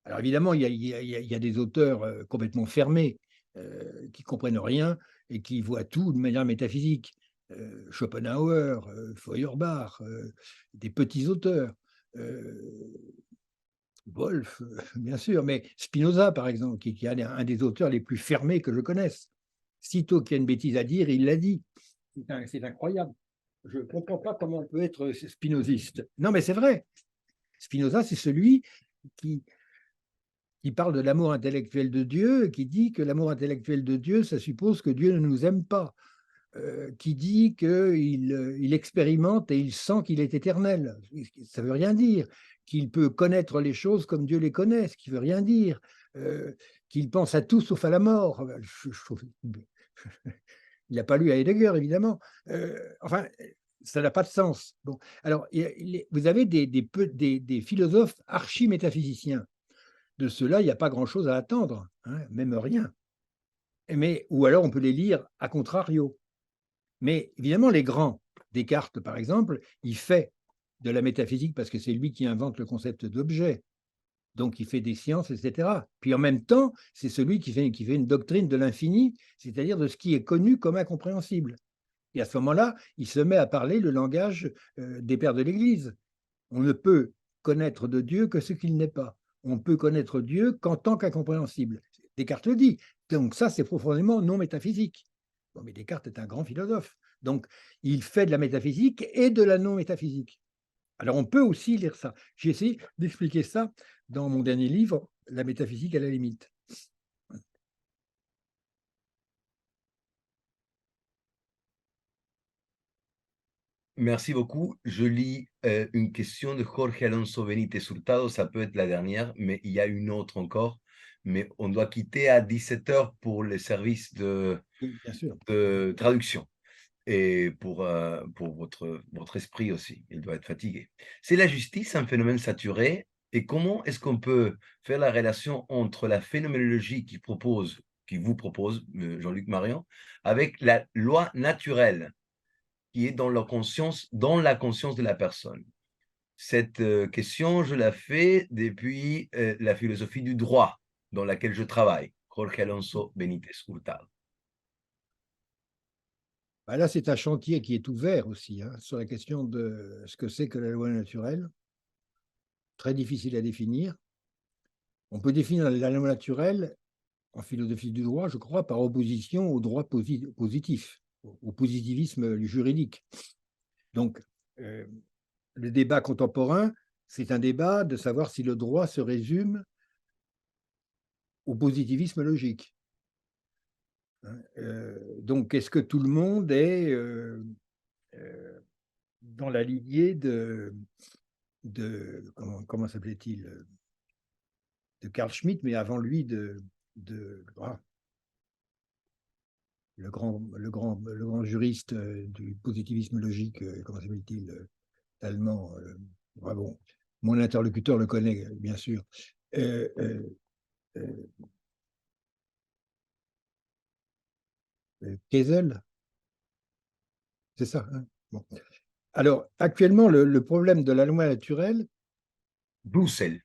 Alors évidemment, il y a des auteurs complètement fermés, qui ne comprennent rien et qui voient tout de manière métaphysique. Schopenhauer, Feuerbach, des petits auteurs. Wolff, bien sûr, mais Spinoza, par exemple, qui est un des auteurs les plus fermés que je connaisse. Sitôt qu'il y a une bêtise à dire, il l'a dit. C'est incroyable. Je ne comprends pas comment on peut être spinoziste. Non, mais c'est vrai. Spinoza, c'est celui qui parle de l'amour intellectuel de Dieu, et qui dit que l'amour intellectuel de Dieu, ça suppose que Dieu ne nous aime pas, qui dit qu'il expérimente et il sent qu'il est éternel. Ça ne veut rien dire. Qu'il peut connaître les choses comme Dieu les connaît, ce qui ne veut rien dire. Qu'il pense à tout sauf à la mort. Il n'a pas lu Heidegger, évidemment. Enfin, ça n'a pas de sens. Bon, alors, vous avez des philosophes archi-métaphysiciens. De ceux-là, il n'y a pas grand-chose à attendre, hein, même rien. Ou alors, on peut les lire à contrario. Mais évidemment, les grands, Descartes, par exemple, il fait de la métaphysique parce que c'est lui qui invente le concept d'objet. Donc, il fait des sciences, etc. Puis en même temps, c'est celui qui fait une doctrine de l'infini, c'est-à-dire de ce qui est connu comme incompréhensible. Et à ce moment-là, il se met à parler le langage des pères de l'Église. On ne peut connaître de Dieu que ce qu'il n'est pas. On peut connaître Dieu qu'en tant qu'incompréhensible. Descartes le dit. Donc ça, c'est profondément non métaphysique. Bon, mais Descartes est un grand philosophe. Donc, il fait de la métaphysique et de la non-métaphysique. Alors, on peut aussi lire ça. J'ai essayé d'expliquer ça dans mon dernier livre, La métaphysique à la limite. Merci beaucoup. Je lis une question de Jorge Alonso Benítez Hurtado. Ça peut être la dernière, mais il y a une autre encore. Mais on doit quitter à 17h pour les services Oui, bien sûr. de traduction. Et pour votre esprit aussi, il doit être fatigué. C'est la justice un phénomène saturé? Et comment est-ce qu'on peut faire la relation entre la phénoménologie qui vous propose, Jean-Luc Marion, avec la loi naturelle qui est dans la conscience de la personne? Cette question, je la fais depuis la philosophie du droit dans laquelle je travaille, Jorge Alonso Benítez Hurtado. Là, c'est un chantier qui est ouvert aussi, hein, sur la question de ce que c'est que la loi naturelle. Très difficile à définir. On peut définir la loi naturelle en philosophie du droit, je crois, par opposition au droit positif, au positivisme juridique. Donc, le débat contemporain, c'est un débat de savoir si le droit se résume au positivisme logique. Donc, est-ce que tout le monde est dans la lignée de comment s'appelait-il, de Carl Schmitt, mais avant lui le grand juriste du positivisme logique, comment s'appelle-t-il, allemand, bon, mon interlocuteur le connaît, bien sûr. Kesel, c'est ça, hein, bon. Alors, actuellement, le problème de la loi naturelle. Dussel,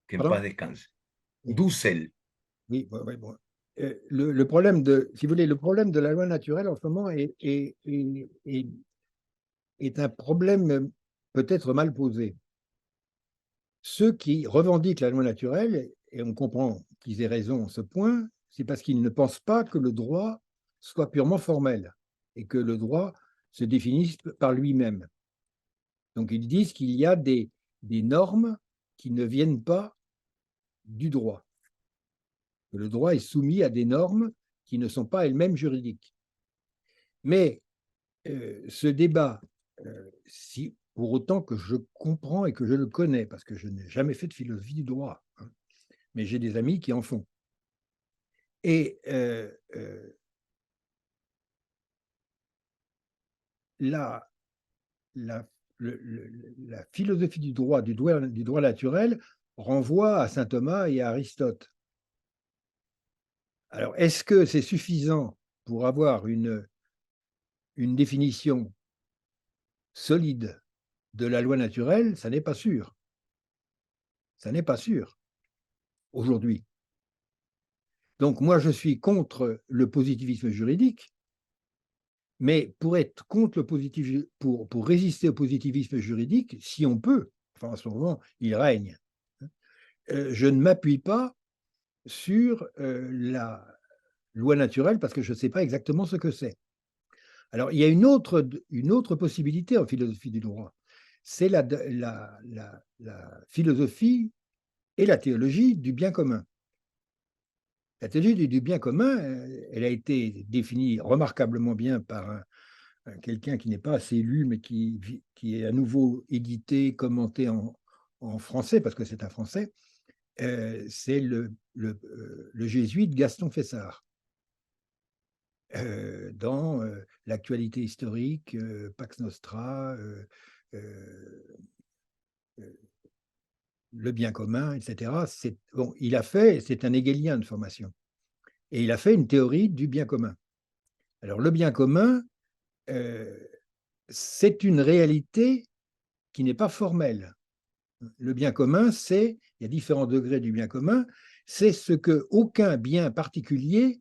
que en paz descanse. Dussel. Oui, bon. Le problème si vous voulez, le problème de la loi naturelle en ce moment est un problème peut-être mal posé. Ceux qui revendiquent la loi naturelle, et on comprend qu'ils aient raison en ce point, c'est parce qu'ils ne pensent pas que le droit soit purement formel et que le droit se définisse par lui-même. Donc ils disent qu'il y a des normes qui ne viennent pas du droit. Le droit est soumis à des normes qui ne sont pas elles-mêmes juridiques. Mais ce débat, si pour autant que je comprends et que je le connais, parce que je n'ai jamais fait de philosophie du droit, hein, mais j'ai des amis qui en font. Et la, la, la philosophie du droit naturel renvoie à saint Thomas et à Aristote. Alors, est-ce que c'est suffisant pour avoir une définition solide de la loi naturelle? Ça n'est pas sûr. Ça n'est pas sûr aujourd'hui. Donc, moi, je suis contre le positivisme juridique, mais pour être contre le positivisme, pour résister au positivisme juridique, si on peut, enfin, en ce moment, il règne, je ne m'appuie pas sur la loi naturelle parce que je ne sais pas exactement ce que c'est. Alors, il y a une autre possibilité en philosophie du droit, c'est la philosophie et la théologie du bien commun. La théologie du bien commun, elle a été définie remarquablement bien par quelqu'un qui n'est pas assez lu, mais qui est à nouveau édité, commenté en français, parce que c'est un français, c'est le jésuite Gaston Fessard. Dans l'actualité historique, Pax Nostra, le bien commun, etc. Bon, c'est un hegelien de formation, et il a fait une théorie du bien commun. Alors, le bien commun, c'est une réalité qui n'est pas formelle. Le bien commun, il y a différents degrés du bien commun, c'est ce que aucun bien particulier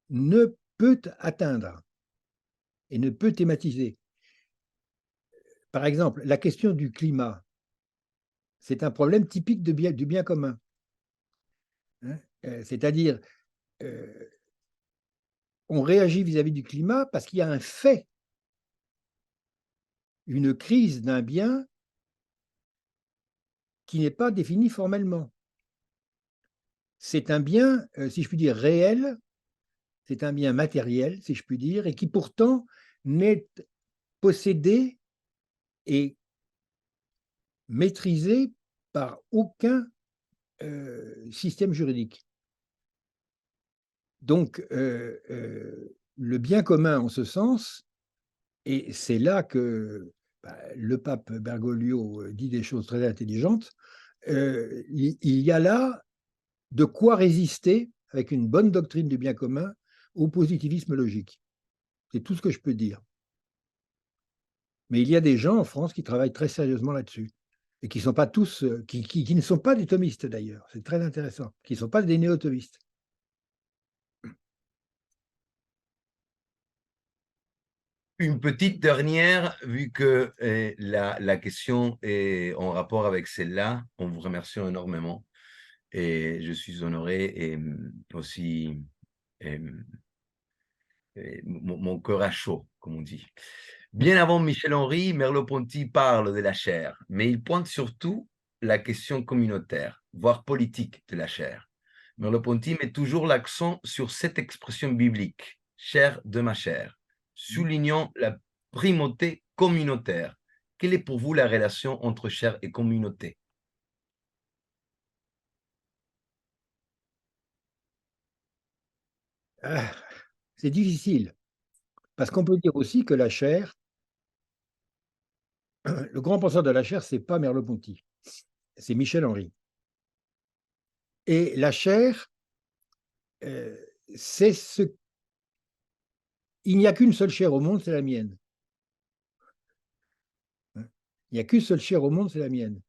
ne peut atteindre et ne peut thématiser. Par exemple, la question du climat, c'est un problème typique du bien commun. C'est-à-dire, on réagit vis-à-vis du climat parce qu'il y a un fait, une crise d'un bien qui n'est pas défini formellement. C'est un bien, si je puis dire, réel, c'est un bien matériel, si je puis dire, et qui pourtant n'est possédé et maîtrisé par aucun système juridique. Donc, le bien commun en ce sens, et c'est là que le pape Bergoglio dit des choses très intelligentes, il y a là de quoi résister avec une bonne doctrine du bien commun au positivisme logique. C'est tout ce que je peux dire. Mais il y a des gens en France qui travaillent très sérieusement là-dessus et qui sont pas tous, qui ne sont pas des thomistes d'ailleurs, c'est très intéressant, qui ne sont pas des néo-thomistes. Une petite dernière, vu que la question est en rapport avec celle-là, on vous remercie énormément et je suis honoré et aussi mon cœur a chaud, comme on dit. Bien avant Michel-Henri, Merleau-Ponty parle de la chair, mais il pointe surtout la question communautaire, voire politique de la chair. Merleau-Ponty met toujours l'accent sur cette expression biblique, chair de ma chair, soulignant la primauté communautaire. Quelle est pour vous la relation entre chair et communauté? C'est difficile, parce qu'on peut dire aussi que la chair, le grand penseur de la chair, c'est pas Merleau-Ponty, c'est Michel-Henri. Et la chair, c'est ce... Il n'y a qu'une seule chair au monde, c'est la mienne. Il n'y a qu'une seule chair au monde, c'est la mienne.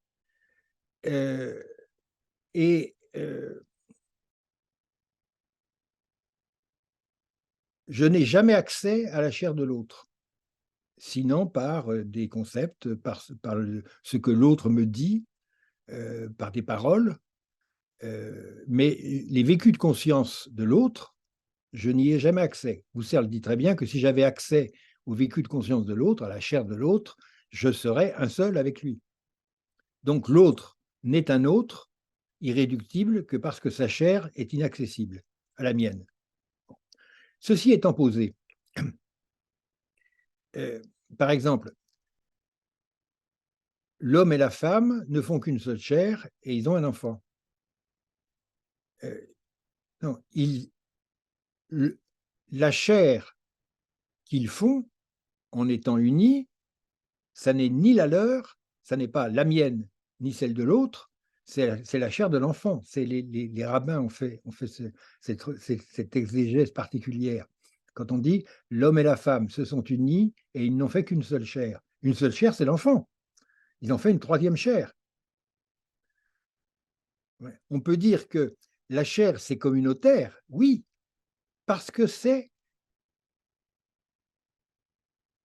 Je n'ai jamais accès à la chair de l'autre, sinon par des concepts, par ce que l'autre me dit, par des paroles. Mais les vécus de conscience de l'autre, je n'y ai jamais accès. Husserl dit très bien que si j'avais accès au vécu de conscience de l'autre, à la chair de l'autre, je serais un seul avec lui. Donc l'autre n'est un autre irréductible que parce que sa chair est inaccessible à la mienne. Ceci étant posé, par exemple, l'homme et la femme ne font qu'une seule chair et ils ont un enfant. Non, la chair qu'ils font en étant unis, ça n'est ni la leur, ça n'est pas la mienne, ni celle de l'autre, c'est la chair de l'enfant. Les rabbins ont fait cette exégèse particulière. Quand on dit l'homme et la femme se sont unis et ils n'ont fait qu'une seule chair. Une seule chair, c'est l'enfant. Ils ont fait une troisième chair. Ouais. On peut dire que la chair, c'est communautaire, oui, parce que c'est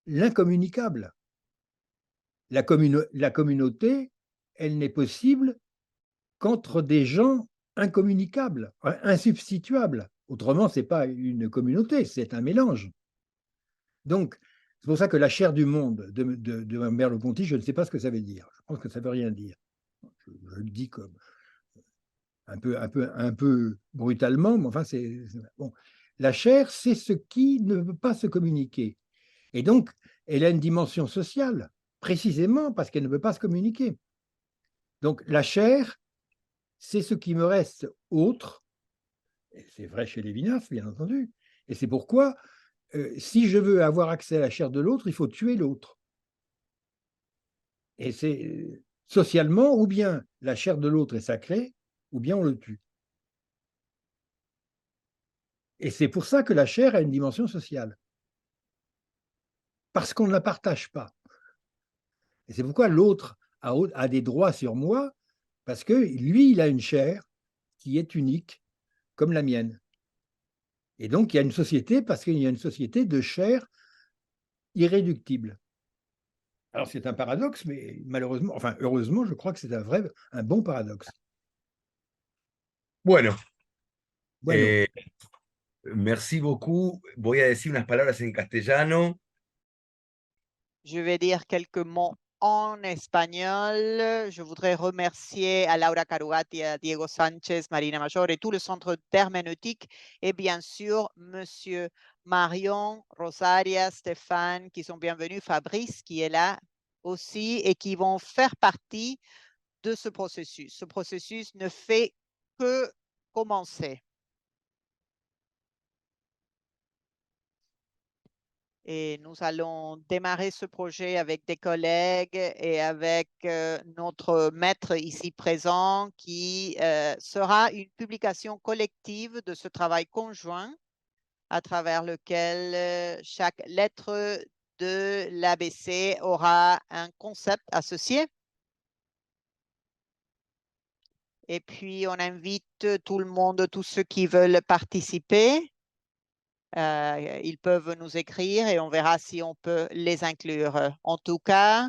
l'incommunicable. La communauté, elle n'est possible qu'entre des gens incommunicables, insubstituables. Autrement, ce n'est pas une communauté, c'est un mélange. Donc, c'est pour ça que la chair du monde de Merleau-Ponty, je ne sais pas ce que ça veut dire. Je pense que ça ne veut rien dire. Je le dis comme un peu brutalement, mais enfin, c'est bon. La chair, c'est ce qui ne veut pas se communiquer. Et donc, elle a une dimension sociale, précisément parce qu'elle ne veut pas se communiquer. Donc, la chair, c'est ce qui me reste autre, et c'est vrai chez Lévinas, bien entendu, et c'est pourquoi, si je veux avoir accès à la chair de l'autre, il faut tuer l'autre. Et c'est socialement, ou bien la chair de l'autre est sacrée, ou bien on le tue. Et c'est pour ça que la chair a une dimension sociale. Parce qu'on ne la partage pas. Et c'est pourquoi l'autre a des droits sur moi, parce que lui, il a une chair qui est unique, comme la mienne. Et donc, il y a une société, parce qu'il y a une société de chair irréductible. Alors, c'est un paradoxe, mais malheureusement, enfin, heureusement, je crois que c'est un bon paradoxe. Bueno, Bueno, merci beaucoup. Voy a decir unas palabras en castellano. Je vais dire quelques mots en espagnol. Je voudrais remercier à Laura Carugati, à Diego Sánchez, Marina Major et tout le centre d'herméneutique et bien sûr Monsieur Marion, Rosaria, Stéphane qui sont bienvenus, Fabrice qui est là aussi et qui vont faire partie de ce processus. Ce processus ne fait que commencer. Et nous allons démarrer ce projet avec des collègues et avec notre maître ici présent qui sera une publication collective de ce travail conjoint à travers lequel chaque lettre de l'ABC aura un concept associé. Et puis, on invite tout le monde, tous ceux qui veulent participer. Ils peuvent nous écrire et on verra si on peut les inclure. En tout cas,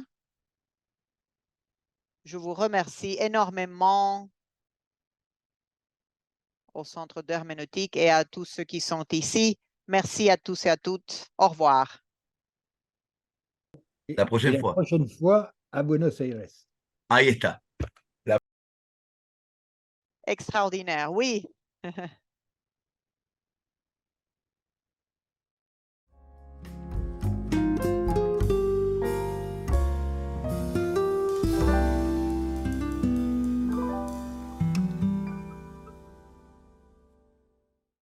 je vous remercie énormément au Centre d'herméneutique et à tous ceux qui sont ici. Merci à tous et à toutes. Au revoir. La prochaine la fois. prochaine fois à Buenos Aires. Ahí está. Extraordinaire, oui.